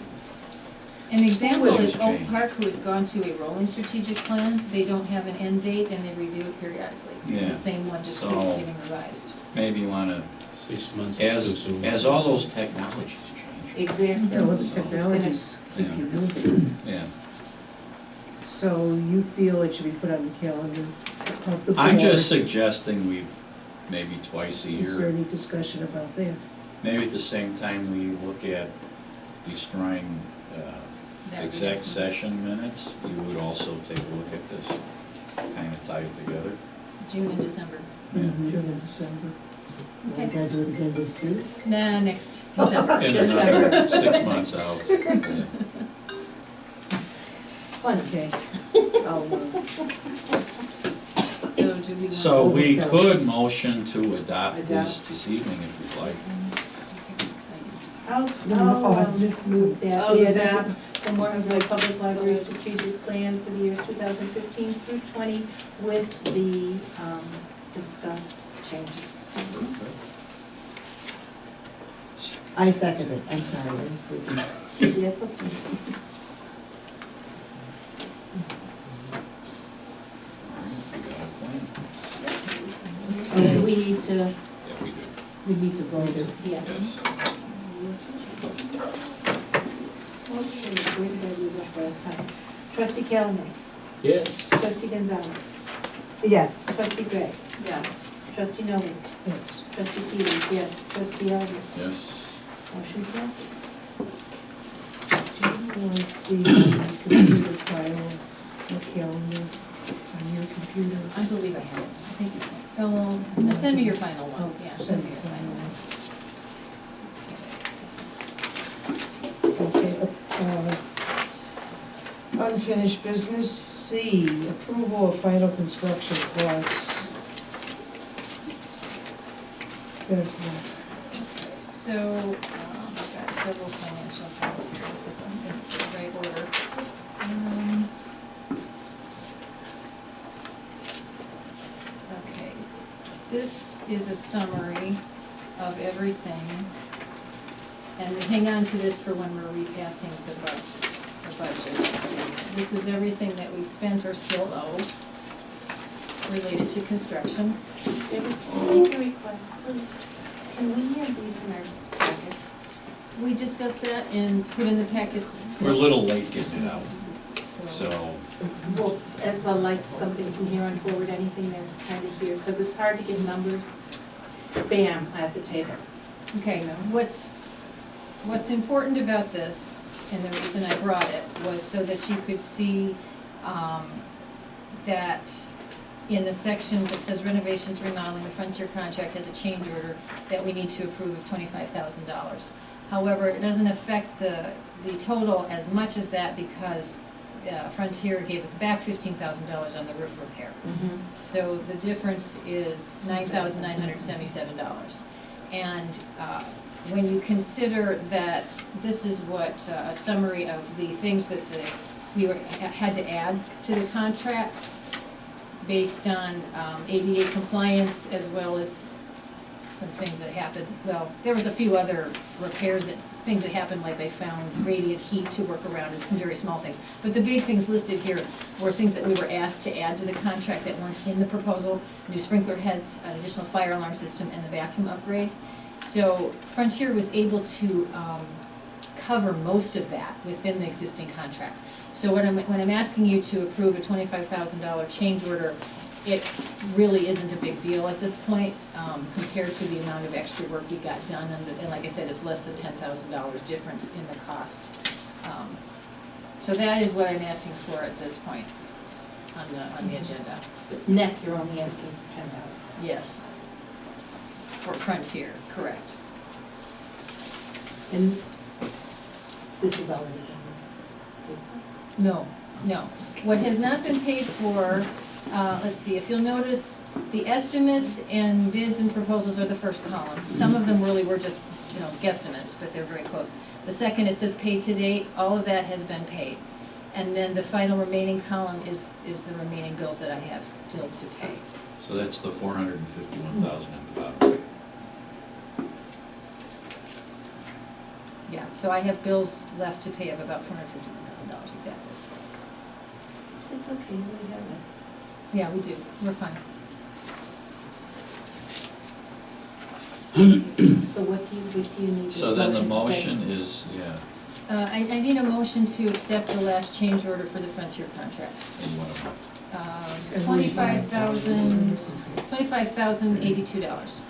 Speaker 3: An example is
Speaker 1: Things
Speaker 3: Oak
Speaker 1: change.
Speaker 3: Park, who has gone to a rolling strategic plan. They don't have an end date and they review it periodically.
Speaker 1: Yeah.
Speaker 3: The same one just keeps
Speaker 1: So-
Speaker 3: getting revised.
Speaker 1: Maybe you wanna,
Speaker 8: 6 months is too
Speaker 1: as,
Speaker 8: soon.
Speaker 1: as all those technologies change,
Speaker 2: Exactly.
Speaker 6: Yeah, well, the
Speaker 1: So-
Speaker 6: technologies keep
Speaker 1: Yeah.
Speaker 6: you moving.
Speaker 1: yeah.
Speaker 6: So you feel it should be put on the calendar of the board?
Speaker 1: I'm just suggesting we, maybe twice a
Speaker 6: Is there
Speaker 1: year,
Speaker 6: any discussion about that?
Speaker 1: maybe at the same time we look at destroying,
Speaker 3: That
Speaker 1: exec
Speaker 3: reads-
Speaker 1: session minutes, you would also take a look at this, kinda tie it together.
Speaker 3: June and December.
Speaker 1: Yeah.
Speaker 6: June and December.
Speaker 4: We
Speaker 3: Okay.
Speaker 4: gotta do it again this June?
Speaker 3: Nah, next December.
Speaker 1: In another 6 months out, yeah.
Speaker 2: Funny.
Speaker 6: Okay. I'll,
Speaker 3: So do we want?
Speaker 1: So we could motion to adopt this
Speaker 2: Adopt.
Speaker 1: this evening if you'd like.
Speaker 2: I'll,
Speaker 4: No,
Speaker 2: move that,
Speaker 5: Oh,
Speaker 2: we
Speaker 5: that.
Speaker 2: adopt the Morganville Public Library strategic plan for the years 2015 through 20 with the discussed changes.
Speaker 4: I second it, I'm sorry, I was thinking.
Speaker 2: That's okay.
Speaker 1: We got a plan?
Speaker 2: Do we need to,
Speaker 1: Yeah, we do,
Speaker 6: we need to vote.
Speaker 2: yeah.
Speaker 1: yes.
Speaker 2: Okay, where did I leave off last time? Trustee Calhoun,
Speaker 8: Yes.
Speaker 2: trustee Gonzalez,
Speaker 4: Yes,
Speaker 2: trustee Gray,
Speaker 5: Yes.
Speaker 2: trustee Noel,
Speaker 6: Yes.
Speaker 2: trustee Peters, yes, trustee Elders.
Speaker 1: Yes.
Speaker 2: Motion passes.
Speaker 6: Do you want the computer file, the calendar on your computer?
Speaker 3: I believe I have it. I think you sent. Oh, send me your final one.
Speaker 6: Oh,
Speaker 3: Yeah,
Speaker 6: send
Speaker 3: me
Speaker 6: the
Speaker 3: your final
Speaker 6: final
Speaker 3: one.
Speaker 6: Okay, unfinished business, C, approval of final construction costs.
Speaker 3: I've got several financial things here, I'll put them in the right order. Okay, this is a summary of everything. And hang on to this for when we're repassing the budget. This is everything that we've spent or still owe related to construction.
Speaker 2: Debbie, can I make a request, please? Can we have these in our packets?
Speaker 3: We discussed that and put in the packets.
Speaker 1: We're a little late getting it out,
Speaker 3: So,
Speaker 1: so,
Speaker 2: Well, as a, like, something from here on forward, anything that's kind of here, because it's hard to get numbers, bam, at the table.
Speaker 3: okay, what's important about this, and the reason I brought it, was so that you could see, that in the section that says renovations, remodeling, the Frontier contract has a change order that we need to approve of $25,000. However, it doesn't affect the total as much as that because Frontier gave us back $15,000 on the roof repair. So the difference is $9,977. And when you consider that this is what a summary of the things that had to add to the contracts based on ADA compliance as well as some things that happened. Well, there was a few other repairs things that happened, like they found radiant heat to work around and some very small things. But the big things listed here were things that we were asked to add to the contract that weren't in the proposal: new sprinkler heads, an additional fire alarm system, and the bathroom upgrades. So Frontier was able to cover most of that within the existing contract. So when I'm asking you to approve a $25,000 change order, it really isn't a big deal at this point compared to the amount of extra work you got done. And like I said, it's less than $10,000 difference in the cost. So that is what I'm asking for at this point on the agenda.
Speaker 2: Net, you're only asking for 10,000.
Speaker 3: Yes. For Frontier, correct.
Speaker 2: And this is already done.
Speaker 3: No. What has not been paid for, let's see, if you'll notice, the estimates and bids and proposals are the first column. Some of them really were just, guesstimates, but they're very close. The second, it says paid to date, all of that has been paid. And then the final remaining column is the remaining bills that I have still to pay.
Speaker 1: so that's the 451,000 at the bottom.
Speaker 3: Yeah, so I have bills left to pay of about $451,000 exactly.
Speaker 2: It's okay, we have it.
Speaker 3: Yeah, we do, we're fine.
Speaker 2: So what do you need this
Speaker 1: So then the
Speaker 2: motion
Speaker 1: motion
Speaker 2: to say?
Speaker 1: is, yeah,
Speaker 3: I need a motion to accept the last change order for the Frontier contract.
Speaker 1: in one of them.
Speaker 3: $25,082.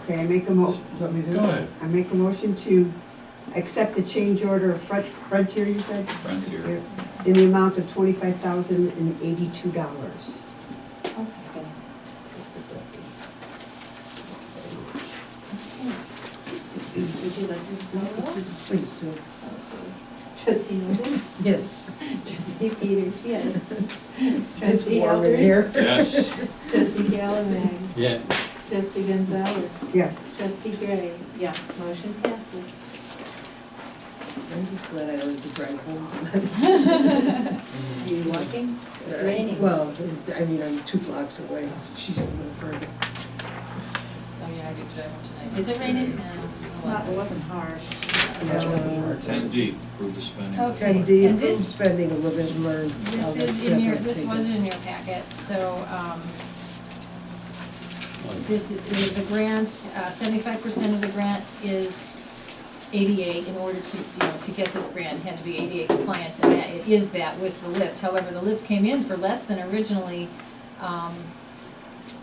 Speaker 4: Okay, I make a mo, what me to do?
Speaker 1: Go ahead.
Speaker 4: I make a motion to accept the change order of Frontier, you said?
Speaker 1: Frontier.
Speaker 4: In the amount of $25,082.
Speaker 2: I'll second. Would you like to know?
Speaker 6: Please do.
Speaker 2: Trustee Noble?
Speaker 6: Yes.
Speaker 2: Trustee Peters, yes.
Speaker 6: It's
Speaker 2: Trustee
Speaker 6: warm in
Speaker 2: Elders?
Speaker 6: here.
Speaker 1: Yes,
Speaker 2: Trustee Galvin?
Speaker 8: Yeah,
Speaker 2: Trustee Gonzalez?
Speaker 4: Yes.
Speaker 2: Trustee Gray?
Speaker 5: Yeah.
Speaker 2: Motion passes.
Speaker 6: I'm just glad I don't have to drive home to
Speaker 2: Are you walking? It's
Speaker 6: that.
Speaker 2: raining.
Speaker 6: Well, I'm 2 blocks away. She's a little further.
Speaker 3: Oh, yeah, I do drive home tonight. Is it raining?
Speaker 5: It wasn't hard.
Speaker 1: our 10D, approve the spending.
Speaker 3: Okay.
Speaker 6: 10D,
Speaker 3: And
Speaker 6: approved
Speaker 3: this-
Speaker 6: spending a live and learn.
Speaker 3: This
Speaker 6: I'll
Speaker 3: is
Speaker 6: let
Speaker 3: in your,
Speaker 6: Deborah
Speaker 3: this
Speaker 6: take
Speaker 3: was
Speaker 6: it.
Speaker 3: in your packet, so, this, the grant, 75% of the grant is ADA. In order to get this grant, it had to be ADA compliance, and that, it is that with the lift. However, the lift came in for less than originally,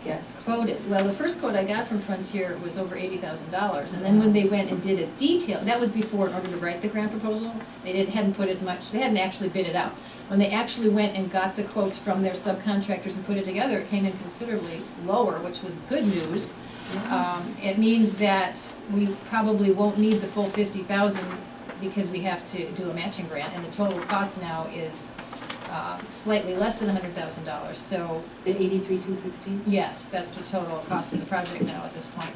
Speaker 2: Yes.
Speaker 3: quoted. Well, the first quote I got from Frontier was over $80,000, and then when they went and did a detail, that was before, in order to write the grant proposal, they hadn't put as much, they hadn't actually bid it out. When they actually went and got the quotes from their subcontractors and put it together, it came in considerably lower, which was good news. It means that we probably won't need the full 50,000 because we have to do a matching grant, and the total cost now is slightly less than $100,000, so
Speaker 2: The 83,216?
Speaker 3: yes, that's the total cost of the project now at this point,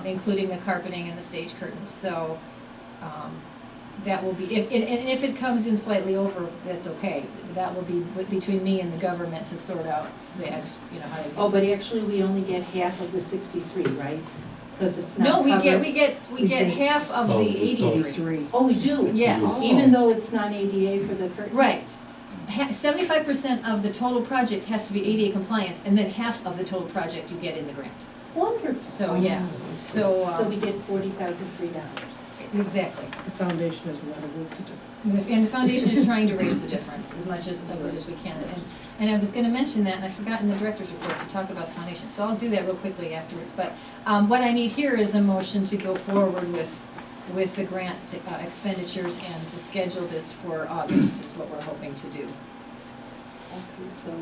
Speaker 3: including the carpeting and the stage curtains, so, that will be, if it comes in slightly over, that's okay. That will be between me and the government to sort out the how to.
Speaker 2: Oh, but actually, we only get half of the 63, right? Because it's
Speaker 3: No,
Speaker 2: not
Speaker 3: we
Speaker 2: covered.
Speaker 3: we get half of
Speaker 8: Oh,
Speaker 3: the
Speaker 8: the
Speaker 3: 83.
Speaker 2: Oh, we do?
Speaker 3: Yes.
Speaker 2: Oh. Even though it's not ADA for the curtain?
Speaker 3: Right. 75% of the total project has to be ADA compliance, and then half of the total project you get in the grant.
Speaker 2: Wonderful.
Speaker 3: So, yeah, so,
Speaker 2: So we get $40,000 free dollars.
Speaker 3: exactly.
Speaker 6: The foundation has a lot of work to do.
Speaker 3: And the foundation is trying to raise the difference as much as we can. And I was gonna mention that, and I forgot in the director's report to talk about the foundation, so I'll do that real quickly afterwards. But what I need here is a motion to go forward with the grant expenditures and to schedule this for August is what we're hoping to do.
Speaker 2: Okay, so,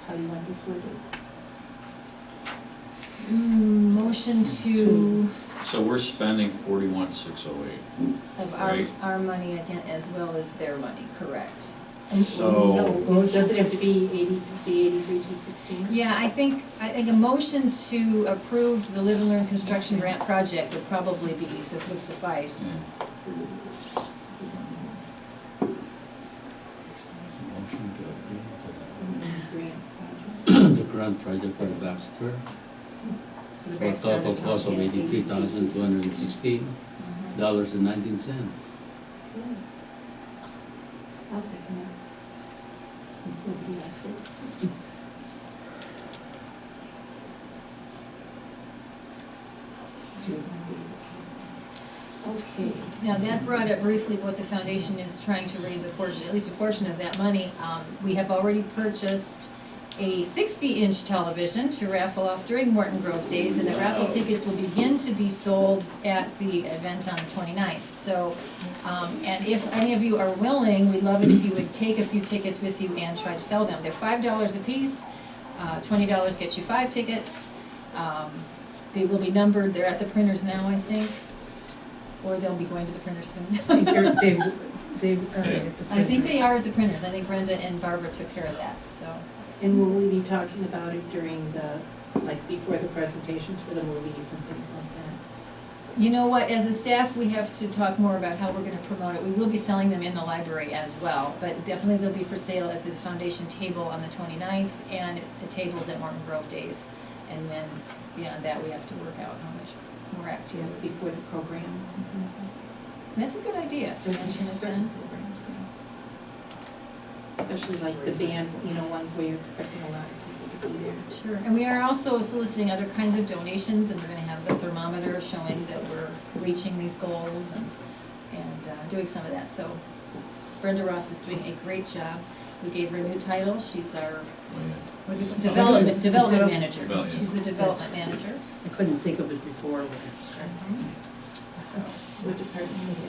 Speaker 2: how do you want this worded?
Speaker 3: Motion to,
Speaker 1: So we're spending 41,608.
Speaker 3: of
Speaker 1: Right.
Speaker 3: our money again, as well as their money, correct?
Speaker 1: So,
Speaker 2: No, does it have to be 83,216?
Speaker 3: Yeah, I think a motion to approve the Live and Learn Construction Grant Project would probably would suffice.
Speaker 8: Motion to
Speaker 2: Grant
Speaker 8: approve the grant project for the Baxter
Speaker 3: For the
Speaker 8: for a
Speaker 3: Baxter
Speaker 8: total
Speaker 3: Auditorium.
Speaker 8: cost of $83,216.19.
Speaker 2: project. I'll second it. Since nobody asked it. Okay.
Speaker 3: Now, that brought up briefly what the foundation is trying to raise a portion, at least a portion of that money. We have already purchased a 60-inch television to raffle off during Morton Grove Days, and the raffle tickets will begin to be sold at the event on the 29th. So, and if any of you are willing, we'd love it if you would take a few tickets with you and try to sell them. They're $5 a piece, $20 gets you 5 tickets. They will be numbered, they're at the printers now, I think, or they'll be going to the printer soon.
Speaker 6: I think they are at the.
Speaker 3: I think they are at the printers, I think Brenda and Barbara took care of that, so.
Speaker 2: And will we be talking about it during the, like, before the presentations for the movies and things like that?
Speaker 3: You know what, as a staff, we have to talk more about how we're gonna promote it. We will be selling them in the library as well, but definitely they'll be for sale at the foundation table on the 29th and the tables at Morton Grove Days. And then beyond that, we have to work out how much more active.
Speaker 2: Before the programs and things like that?
Speaker 3: That's a good idea, to mention it
Speaker 2: Certain
Speaker 3: then.
Speaker 2: programs, yeah. Especially like the band, ones where you're expecting a lot of people to be there.
Speaker 3: Sure, and we are also soliciting other kinds of donations, and we're gonna have the thermometer showing that we're reaching these goals and doing some of that, so Brenda Ross is doing a great job. We gave her a new title, she's our, what do we call, development manager.
Speaker 1: Development.
Speaker 3: She's the development manager.
Speaker 6: I couldn't think of it before when I started.
Speaker 3: So,
Speaker 2: What department is it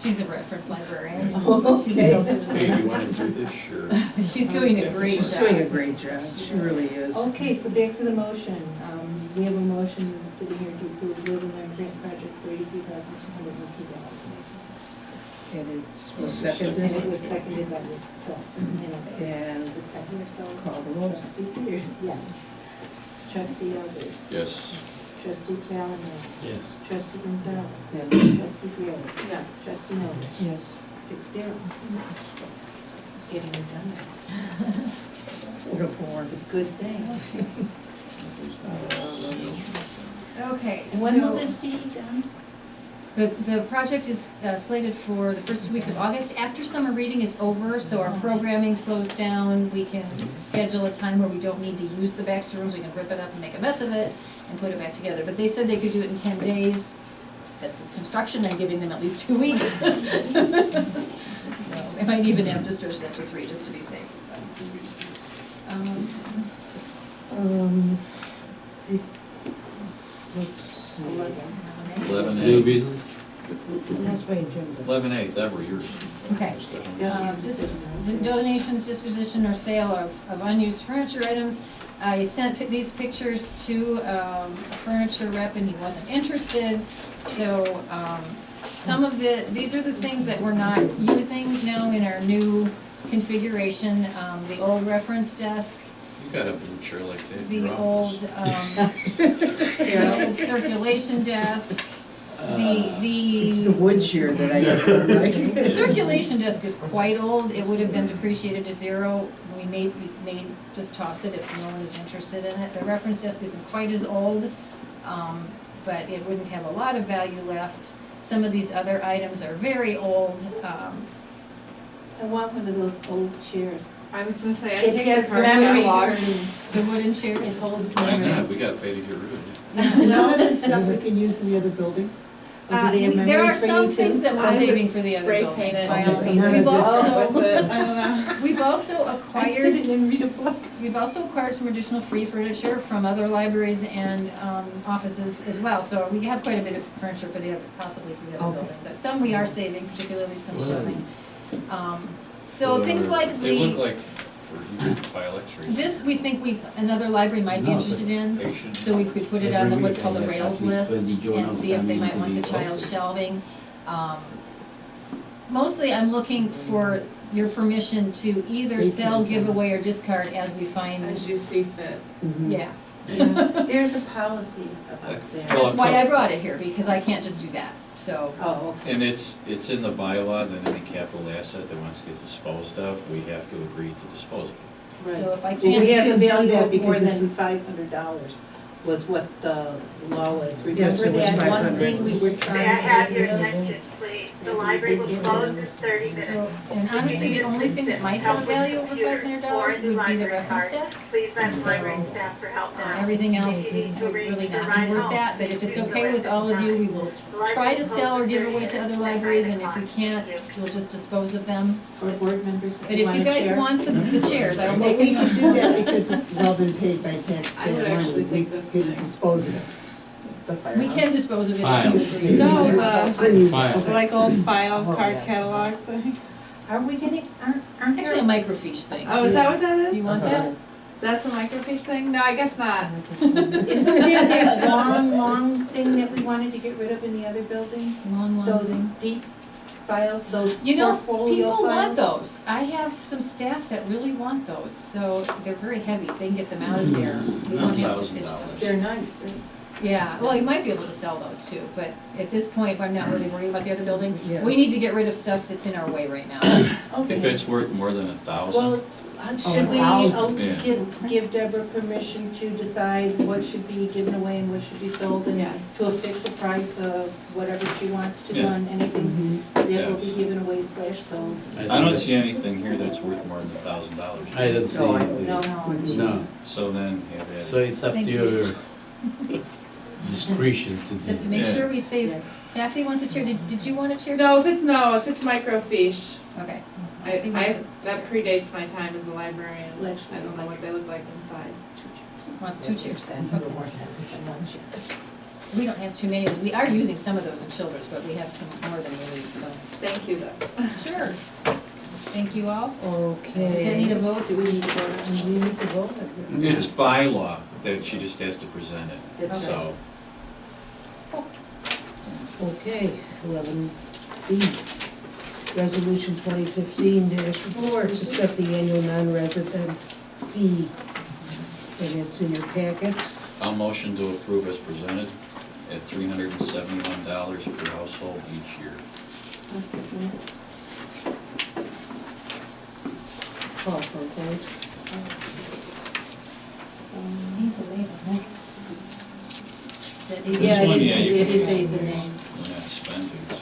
Speaker 3: she's a reference librarian.
Speaker 2: Oh,
Speaker 3: She's
Speaker 2: okay.
Speaker 3: adult services.
Speaker 1: hey, you wanna do this? Sure.
Speaker 3: She's doing a great job.
Speaker 6: She's doing a great job, she really is.
Speaker 2: Okay, so back to the motion. We have a motion sitting here to approve Live and Learn Grant Project for $83,202.
Speaker 6: And it was
Speaker 2: And it
Speaker 6: seconded,
Speaker 2: was seconded by yourself,
Speaker 6: And
Speaker 2: this guy here, so.
Speaker 6: call the roll.
Speaker 2: Trustee Peters, yes. Trustee Elders.
Speaker 1: Yes.
Speaker 2: Trustee Calhoun.
Speaker 8: Yes.
Speaker 2: Trustee Gonzalez.
Speaker 6: Yes.
Speaker 2: Trustee Greer. Yes. Trustee Noel.
Speaker 6: Yes.
Speaker 2: 6-0. It's getting it done.
Speaker 6: 4-4.
Speaker 2: It's a good thing.
Speaker 3: Okay,
Speaker 2: And when will
Speaker 3: so
Speaker 2: this be done?
Speaker 3: the project is slated for the first 2 weeks of August, after summer reading is over, so our programming slows down. We can schedule a time where we don't need to use the Baxter rooms, we can rip it up and make a mess of it and put it back together. But they said they could do it in 10 days. That's this construction, I'm giving them at least 2 weeks. So they might even have to stretch that to 3, just to be safe. But,
Speaker 6: Let's see.
Speaker 1: 11A.
Speaker 8: New business?
Speaker 6: That's my agenda.
Speaker 1: 11A, that were yours.
Speaker 3: Okay. Donations, disposition, or sale of unused furniture items. I sent these pictures to a furniture rep and he wasn't interested, so, some of these are the things that we're not using now in our new configuration. The old reference desk,
Speaker 1: You got a blue chair like that in
Speaker 3: the
Speaker 1: your
Speaker 3: old,
Speaker 1: office.
Speaker 3: the old circulation desk,
Speaker 6: It's the wood chair that I don't
Speaker 3: The
Speaker 6: like.
Speaker 3: circulation desk is quite old, it would have been depreciated to zero, we may just toss it if no one is interested in it. The reference desk isn't quite as old, but it wouldn't have a lot of value left. Some of these other items are very old,
Speaker 2: I want one of those old chairs.
Speaker 5: I was gonna say, I
Speaker 2: It
Speaker 5: take
Speaker 2: has
Speaker 5: the card
Speaker 2: memories
Speaker 5: catalog.
Speaker 2: for me.
Speaker 3: the wooden
Speaker 2: It
Speaker 3: chairs.
Speaker 2: holds
Speaker 1: Why not?
Speaker 2: memories.
Speaker 1: We gotta pay to get rid of it.
Speaker 4: None of this stuff we can use in the other building? Or do they have
Speaker 3: There are
Speaker 4: memories for you
Speaker 3: some
Speaker 4: too?
Speaker 3: things that we're
Speaker 5: I would
Speaker 3: saving for the other
Speaker 5: spray
Speaker 3: building,
Speaker 5: paint it
Speaker 3: by
Speaker 5: and
Speaker 3: all
Speaker 4: do
Speaker 3: means.
Speaker 4: some
Speaker 3: We've
Speaker 4: of this.
Speaker 3: also,
Speaker 5: With it, I don't know.
Speaker 3: we've also acquired,
Speaker 2: sit and read a book.
Speaker 3: we've also acquired some additional free furniture from other libraries and, offices as well. So we have quite a bit of furniture for the other, possibly for the other
Speaker 4: Okay.
Speaker 3: building, but some we are saving, particularly some
Speaker 8: Well,
Speaker 3: shelving. So things like
Speaker 1: They look
Speaker 3: the,
Speaker 1: like for you to file x-rays.
Speaker 3: this, we think another library might be
Speaker 8: No,
Speaker 3: interested in.
Speaker 1: Patient.
Speaker 3: So we could put it on the, what's called the
Speaker 8: Every week I
Speaker 3: rails
Speaker 8: have at least
Speaker 3: list
Speaker 8: 20
Speaker 3: and see if they might want the
Speaker 8: journals coming
Speaker 3: child's
Speaker 8: in.
Speaker 3: shelving. Mostly I'm looking for your permission to either sell, give away, or discard as we find,
Speaker 5: As you see fit.
Speaker 4: Mhm.
Speaker 3: yeah.
Speaker 2: There's a policy about
Speaker 1: Well,
Speaker 2: that.
Speaker 3: That's why I brought it here, because I can't just do that, so.
Speaker 2: Oh, okay.
Speaker 1: And it's in the bylaw that any capital asset that wants to get disposed of, we have to agree to dispose of it.
Speaker 2: Right.
Speaker 3: So if I
Speaker 2: Well,
Speaker 3: can't,
Speaker 2: we have a
Speaker 4: You can do
Speaker 2: value
Speaker 4: that
Speaker 2: of more
Speaker 4: because
Speaker 2: than $500 was what the law was.
Speaker 6: Yes, it
Speaker 2: Remember
Speaker 6: was
Speaker 2: that one
Speaker 6: 500.
Speaker 2: thing we were trying to
Speaker 10: May I have
Speaker 2: get
Speaker 10: your
Speaker 2: rid of?
Speaker 10: attention, please? The library will close in 30 minutes.
Speaker 3: so, and honestly, the only thing that might have a value over $500 would be the reference desk.
Speaker 10: Please ask
Speaker 3: So,
Speaker 10: library staff for help now.
Speaker 3: Everything else
Speaker 10: If you need
Speaker 3: would
Speaker 10: to
Speaker 3: really
Speaker 10: arrange your
Speaker 3: not
Speaker 10: ride
Speaker 3: be worth
Speaker 10: home,
Speaker 3: that, but if it's
Speaker 10: please do
Speaker 3: okay
Speaker 10: so
Speaker 3: with
Speaker 10: at
Speaker 3: all
Speaker 10: this
Speaker 3: of you,
Speaker 10: time.
Speaker 3: we will
Speaker 10: The library
Speaker 3: try to
Speaker 10: will
Speaker 3: sell or
Speaker 10: close
Speaker 3: give
Speaker 10: in
Speaker 3: away
Speaker 10: 30
Speaker 3: to other
Speaker 10: minutes at
Speaker 3: libraries,
Speaker 10: 9
Speaker 3: and if we
Speaker 10: o'clock.
Speaker 3: can't,
Speaker 10: Thank you.
Speaker 3: we'll just dispose of them.
Speaker 2: Or board members
Speaker 3: But
Speaker 2: that
Speaker 3: if
Speaker 2: want
Speaker 3: you
Speaker 2: a
Speaker 3: guys
Speaker 2: chair?
Speaker 3: want the chairs, I'll
Speaker 4: Well,
Speaker 3: make
Speaker 4: we
Speaker 3: a
Speaker 4: can
Speaker 3: note.
Speaker 4: do that because this has all been paid by taxpayer
Speaker 5: I would
Speaker 4: money.
Speaker 5: actually
Speaker 4: We
Speaker 5: take this
Speaker 4: can
Speaker 5: thing.
Speaker 4: dispose of it. The
Speaker 3: We
Speaker 4: firehouse.
Speaker 3: can dispose of it
Speaker 8: File.
Speaker 3: if you agree.
Speaker 5: No,
Speaker 4: Unused.
Speaker 8: File.
Speaker 4: Okay.
Speaker 5: Like old file
Speaker 4: Oh,
Speaker 5: card
Speaker 4: yeah.
Speaker 5: catalog thing.
Speaker 2: Are we getting, aren't
Speaker 3: It's actually a
Speaker 2: there?
Speaker 3: microfiche thing.
Speaker 5: Oh, is that what that is?
Speaker 3: You want that?
Speaker 5: That's a microfiche thing? No, I guess not.
Speaker 2: Isn't there that long thing that we wanted to get rid of in the other building?
Speaker 3: Long
Speaker 2: Those
Speaker 3: thing.
Speaker 2: deep files, those
Speaker 3: You know,
Speaker 2: portfolio
Speaker 3: people want
Speaker 2: files?
Speaker 3: those. I have some staff that really want those, so they're very heavy. If they can get them out of there, we won't have to pitch
Speaker 1: $1,000.
Speaker 3: those.
Speaker 2: They're nice,
Speaker 3: Yeah, well, you might be able to sell those too, but at this point, I'm not really worried about the other building.
Speaker 6: Yeah.
Speaker 3: We need to get rid of stuff that's in our way right now.
Speaker 2: Okay.
Speaker 1: If it's worth more than 1,000,
Speaker 2: Well, should we
Speaker 1: Yeah.
Speaker 2: give Deborah permission to decide what should be given away and what should be sold? And
Speaker 5: Yes.
Speaker 2: to fix a price of whatever she wants to
Speaker 1: Yeah.
Speaker 2: on anything
Speaker 4: Mhm.
Speaker 2: that will be
Speaker 1: Yes.
Speaker 2: given away / sold?
Speaker 1: I don't see anything here that's worth more than $1,000.
Speaker 8: I don't see
Speaker 4: No, I
Speaker 8: anything.
Speaker 2: No.
Speaker 8: No,
Speaker 1: So then, have at
Speaker 8: so
Speaker 1: it.
Speaker 8: it's up to
Speaker 3: Thank you.
Speaker 8: your discretion to
Speaker 3: So
Speaker 8: do.
Speaker 3: to make
Speaker 1: Yeah.
Speaker 3: sure we save, Kathy wants a chair. Did you want a chair?
Speaker 5: No, if it's microfiche.
Speaker 3: Okay.
Speaker 5: That predates my time as a librarian.
Speaker 2: Well, actually,
Speaker 5: I don't know what they look like inside.
Speaker 3: Wants two chairs.
Speaker 2: Sense, more sense than one chair.
Speaker 3: We don't have too many. We are using some of those in children's, but we have some more than we need, so.
Speaker 5: Thank you though.
Speaker 3: Sure. Thank you all. Does that need
Speaker 6: Okay.
Speaker 3: a vote?
Speaker 2: Do we need to vote on
Speaker 6: We need to vote.
Speaker 1: It's bylaw that she just has to present it,
Speaker 2: That's
Speaker 1: so.
Speaker 6: Okay, 11B. Resolution 2015-4 to set the annual non-resident fee. And it's in your packet.
Speaker 1: I'll motion to approve as presented at $371 per household each year.
Speaker 6: Call for a vote.
Speaker 3: He's amazing, huh? That he's-
Speaker 2: Yeah,
Speaker 1: This one,
Speaker 2: it
Speaker 1: yeah, you
Speaker 2: is,
Speaker 1: can
Speaker 2: it is
Speaker 1: use
Speaker 2: A's and
Speaker 1: yours.
Speaker 2: A's.
Speaker 1: We're not spending, so.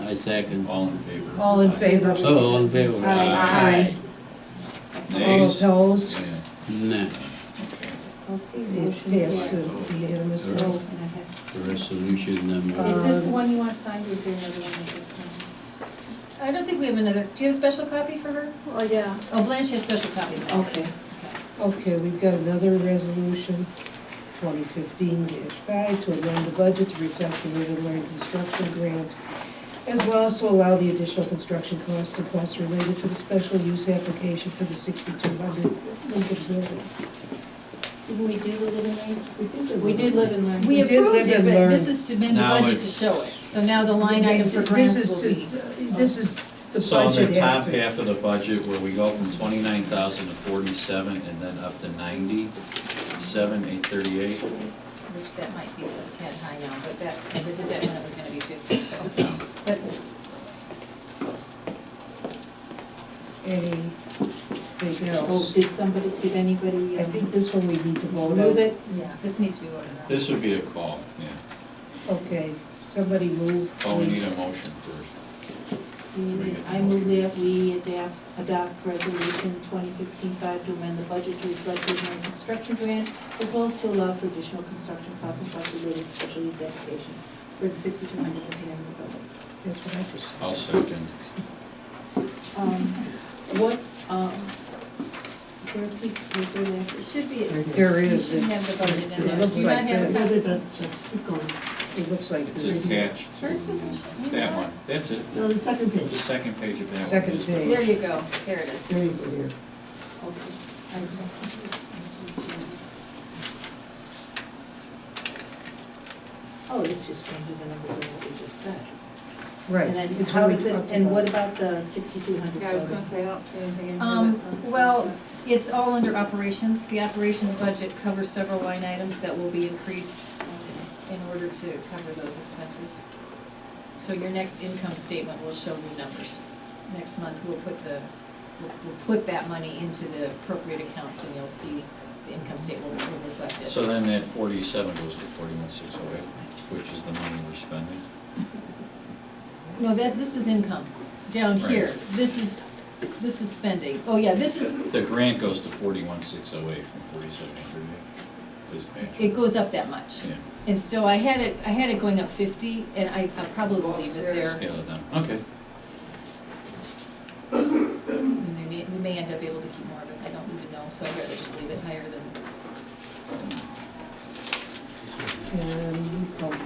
Speaker 8: I second.
Speaker 1: All in favor?
Speaker 6: All in favor?
Speaker 8: Oh, all in favor?
Speaker 6: Aye. All
Speaker 1: Nays?
Speaker 6: opposed?
Speaker 1: Yeah,
Speaker 8: Nah,
Speaker 1: okay.
Speaker 2: Okay,
Speaker 6: It
Speaker 2: motion
Speaker 6: passed
Speaker 2: passed.
Speaker 6: unanimously.
Speaker 2: Oh, and I have-
Speaker 8: the resolution number.
Speaker 2: Is this the one you want signed, or is there another one that gets signed?
Speaker 3: I don't think we have another, do you have a special copy for her?
Speaker 7: Oh, yeah.
Speaker 3: Oh, Blanche has special copies of all this.
Speaker 6: Okay, we've got another resolution, 2015-5, to amend the budget to reflect the River Learning Construction Grant as well as to allow the additional construction costs and costs related to the special use application for the 6200 Lincoln building.
Speaker 2: Didn't we do the live and learn?
Speaker 4: We did the.
Speaker 2: We did live and learn.
Speaker 3: We
Speaker 6: We did
Speaker 3: approved
Speaker 6: live
Speaker 3: it,
Speaker 6: and
Speaker 3: but
Speaker 6: learn.
Speaker 3: this is to amend the
Speaker 1: Now
Speaker 3: budget to
Speaker 1: it's-
Speaker 3: show it. So now the line item for grants will be.
Speaker 6: This is the
Speaker 1: So on the
Speaker 6: budget has
Speaker 1: top
Speaker 6: to.
Speaker 1: half of the budget, where we go from 29,000 to 47, and then up to 97,838.
Speaker 3: Which that might be some tad high now, but that's, because I did that when it was gonna be 50, so, but it's close.
Speaker 6: Anything
Speaker 2: Oh,
Speaker 6: else?
Speaker 2: did anybody,
Speaker 6: I think this one we need to vote
Speaker 2: move
Speaker 6: on.
Speaker 2: it?
Speaker 3: Yeah, this needs to be voted on.
Speaker 1: This would be a call, yeah.
Speaker 6: Okay, somebody move,
Speaker 1: Oh, we need
Speaker 6: please.
Speaker 1: a motion first.
Speaker 2: I move that we adopt resolution 2015-5 to amend the budget to reflect the American construction grant, as well as to allow for additional construction costs and costs related to special use application for the 6200 Lincoln building.
Speaker 6: That's what I just said.
Speaker 1: I'll second.
Speaker 2: What, is there a piece of paper there?
Speaker 3: It should be,
Speaker 6: There
Speaker 3: you
Speaker 6: is,
Speaker 3: should have the budget in
Speaker 6: it
Speaker 3: there.
Speaker 6: looks
Speaker 3: You might
Speaker 6: like
Speaker 3: have
Speaker 6: this.
Speaker 3: a-
Speaker 4: Keep going.
Speaker 6: It looks like
Speaker 1: It's
Speaker 6: this.
Speaker 1: attached.
Speaker 3: First was it?
Speaker 1: That one, that's it.
Speaker 4: No, the second
Speaker 1: The
Speaker 4: page.
Speaker 1: second page of that one.
Speaker 6: Second
Speaker 1: is-
Speaker 6: page.
Speaker 3: There you go, there it is.
Speaker 4: There you go, here.
Speaker 2: Okay. I just- Oh, this just changes the numbers of what we just said.
Speaker 6: Right.
Speaker 2: And then
Speaker 6: it's
Speaker 2: how
Speaker 6: what we
Speaker 2: is it,
Speaker 6: talked
Speaker 2: and what
Speaker 6: about.
Speaker 2: about the 6200?
Speaker 5: Yeah, I was gonna say, I don't see anything in here.
Speaker 3: Um,
Speaker 5: that-
Speaker 3: well, it's all under operations. The operations budget covers several line items that will be increased in order to cover those expenses. So your next income statement will show new numbers. Next month, we'll put that money into the appropriate accounts and you'll see the income statement will reflect it.
Speaker 1: So then that 47 goes to 41,608, which is the money we're spending.
Speaker 3: No, this is income, down
Speaker 1: Right.
Speaker 3: here. This is spending. Oh, yeah, this is,
Speaker 1: The grant goes to 41,608 from 47,838. This page.
Speaker 3: it goes up that much.
Speaker 1: Yeah,
Speaker 3: And so I had it going up 50, and I probably will leave it there.
Speaker 1: scale it down, okay.
Speaker 3: And we may end up able to keep more of it, I don't even know, so I'd rather just leave it higher than,
Speaker 6: And you come,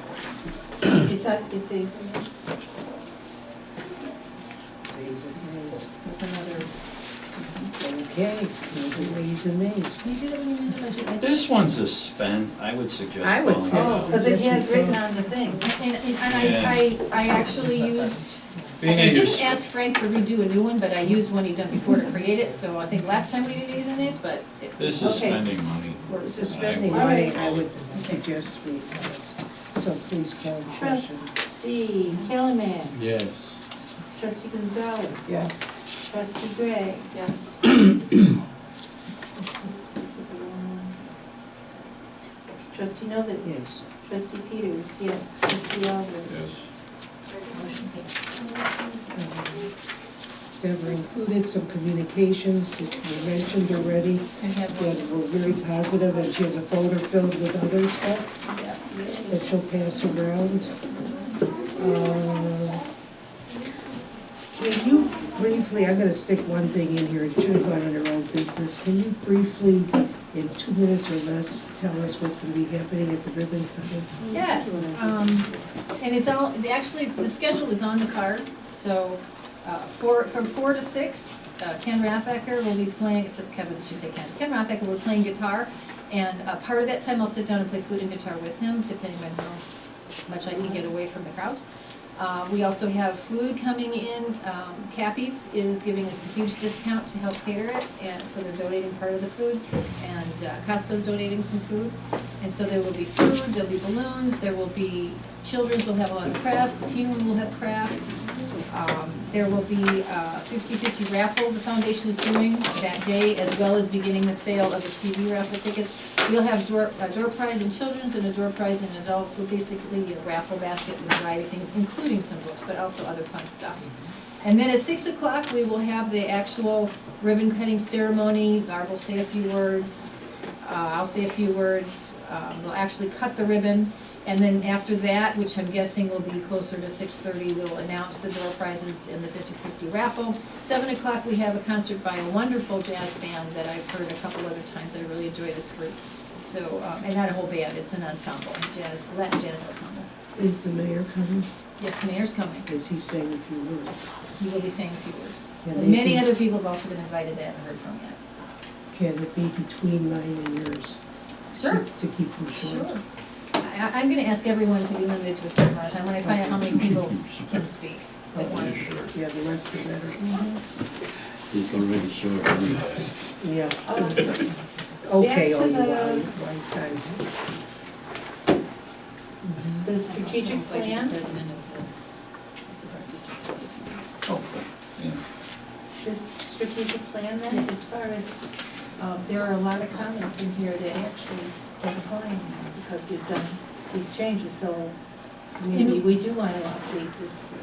Speaker 2: It's a,
Speaker 6: Ayes and nays.
Speaker 3: so it's another,
Speaker 6: Okay, maybe ways and nays.
Speaker 3: can you do that when you amend the budget? I-
Speaker 1: This one's a spend, I would suggest
Speaker 6: I would
Speaker 1: calling it
Speaker 6: say-
Speaker 2: oh,
Speaker 1: out.
Speaker 2: because it
Speaker 6: Yes,
Speaker 2: has
Speaker 6: we
Speaker 2: written
Speaker 6: can.
Speaker 2: on the thing.
Speaker 3: And I actually used,
Speaker 1: Being
Speaker 3: I
Speaker 1: at your
Speaker 3: didn't ask Frank to redo a new one, but I used one he'd done before to create it, so I think last time we did A's and A's, but it
Speaker 1: This is
Speaker 2: Okay.
Speaker 1: spending money.
Speaker 3: works.
Speaker 6: This is spending
Speaker 1: I
Speaker 6: money,
Speaker 2: would-
Speaker 6: I would suggest we ask, so please call the question.
Speaker 2: Trustee Kellerman,
Speaker 8: Yes.
Speaker 2: trustee Gonzalez.
Speaker 6: Yes.
Speaker 2: Trustee Gray.
Speaker 5: Yes.
Speaker 2: Trustee Novak.
Speaker 6: Yes.
Speaker 2: Trustee Peters, yes. Trustee Alvarez.
Speaker 1: Yes.
Speaker 2: Motion passes.
Speaker 6: Deborah included some communications that you mentioned already,
Speaker 3: I have
Speaker 6: that
Speaker 3: one.
Speaker 6: were very positive, and she has a folder filled with other stuff
Speaker 3: Yeah.
Speaker 6: that she'll pass around. Can you briefly, I'm gonna stick one thing in here, it should have gone under old business, can you briefly, in 2 minutes or less, tell us what's gonna be happening at the ribbon cutting?
Speaker 3: Yes, and it's all, actually, the schedule is on the card, so, from 4 to 6, Ken Rathacker will be playing, it says Kevin, it should say Ken Rathacker will be playing guitar, and part of that time I'll sit down and play flute and guitar with him, depending on how much I can get away from the crowds. We also have food coming in. Cappy's is giving us a huge discount to help cater it, and so they're donating part of the food. And Costco's donating some food. And so there will be food, there'll be balloons, there will be, children's will have a lot of crafts, the teen room will have crafts. There will be a 50/50 raffle the foundation is doing that day, as well as beginning the sale of the TV raffle tickets. We'll have a door prize in children's and a door prize in adults, so basically a raffle basket with a variety of things, including some books, but also other fun stuff. And then at 6 o'clock, we will have the actual ribbon cutting ceremony. Barb will say a few words, I'll say a few words, we'll actually cut the ribbon. And then after that, which I'm guessing will be closer to 6:30, we'll announce the door prizes in the 50/50 raffle. 7 o'clock, we have a concert by a wonderful jazz band that I've heard a couple other times. I really enjoy this group. So, and not a whole band, it's an ensemble, Latin jazz ensemble.
Speaker 6: Is the mayor coming?
Speaker 3: Yes, the mayor's coming.
Speaker 6: Is he saying a few words?
Speaker 3: He will be saying a few words.
Speaker 6: Can
Speaker 3: And
Speaker 6: they
Speaker 3: many
Speaker 6: be-
Speaker 3: other people have also been invited that I haven't heard from yet.
Speaker 6: Can it be between mine and yours?
Speaker 3: Sure.
Speaker 6: To keep them short?
Speaker 3: Sure. I'm gonna ask everyone to be limited to a certain amount of time, when I find out how many people can speak at once.
Speaker 1: Sure.
Speaker 6: Yeah, the less the better.
Speaker 8: He's already short.
Speaker 6: Yeah.
Speaker 2: Um,
Speaker 6: Okay,
Speaker 2: back
Speaker 6: all
Speaker 2: to
Speaker 6: you
Speaker 2: the-
Speaker 6: wise guys.
Speaker 2: The strategic plan,
Speaker 6: Oh,
Speaker 1: Yeah.
Speaker 2: this strategic plan then, as far as, there are a lot of comments in here that actually don't apply anymore because we've done these changes, so maybe we do want to update this.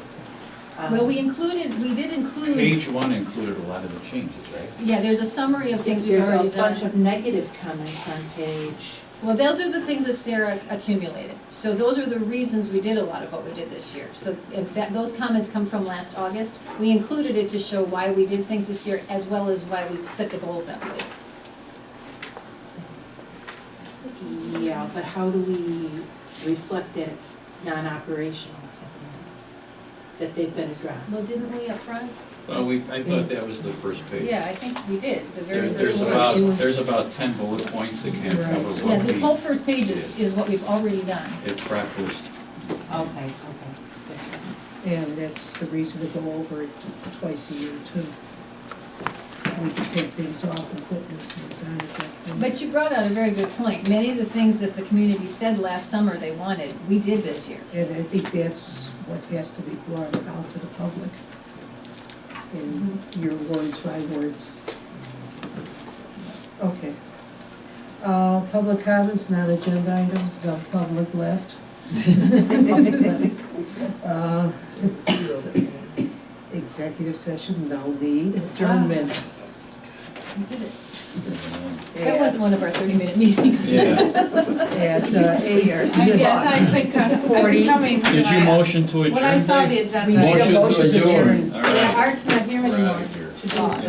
Speaker 3: Well, we did include,
Speaker 1: Page one included a lot of the changes, right?
Speaker 3: yeah, there's a summary of things we've
Speaker 2: There's
Speaker 3: already
Speaker 2: a bunch
Speaker 3: done.
Speaker 2: of negative comments on page,
Speaker 3: Well, those are the things that Sarah accumulated. So those are the reasons we did a lot of what we did this year. So if those comments come from last August. We included it to show why we did things this year, as well as why we set the goals that way.
Speaker 2: yeah, but how do we reflect that it's non-operational, that they've been addressed?
Speaker 3: Well, didn't we up front?
Speaker 1: Well, I thought that was the first page.
Speaker 3: Yeah, I think we did, the very
Speaker 1: There's
Speaker 3: first
Speaker 1: about,
Speaker 3: one.
Speaker 6: It was-
Speaker 1: there's about 10 bullet points that can't
Speaker 6: Right.
Speaker 1: cover
Speaker 3: Yeah,
Speaker 1: what
Speaker 3: this
Speaker 1: we,
Speaker 3: whole first page is what we've already done.
Speaker 1: it prefaced.
Speaker 2: Okay, that's right.
Speaker 6: and that's the reason to go over it twice a year too. We can take things off and put new things on at that point.
Speaker 3: But you brought out a very good point. Many of the things that the community said last summer they wanted, we did this year.
Speaker 6: And I think that's what has to be brought out to the public. In your words, my words. Okay. Public comments, non-agenda items, no public left. Executive session, no need. Adjournment.
Speaker 3: We did it. That wasn't one of our 30-minute meetings.
Speaker 1: Yeah.
Speaker 6: At 8.
Speaker 5: Yes, I think, I'm
Speaker 6: 40.
Speaker 5: coming.
Speaker 1: Did you motion to adjourn?
Speaker 5: When I saw
Speaker 1: Dave?
Speaker 5: the agenda.
Speaker 6: We need a motion to adjourn.
Speaker 1: All
Speaker 3: Yeah,
Speaker 1: right.
Speaker 3: Art's not here
Speaker 1: We're
Speaker 3: anymore.
Speaker 1: out of here.
Speaker 3: She's lost.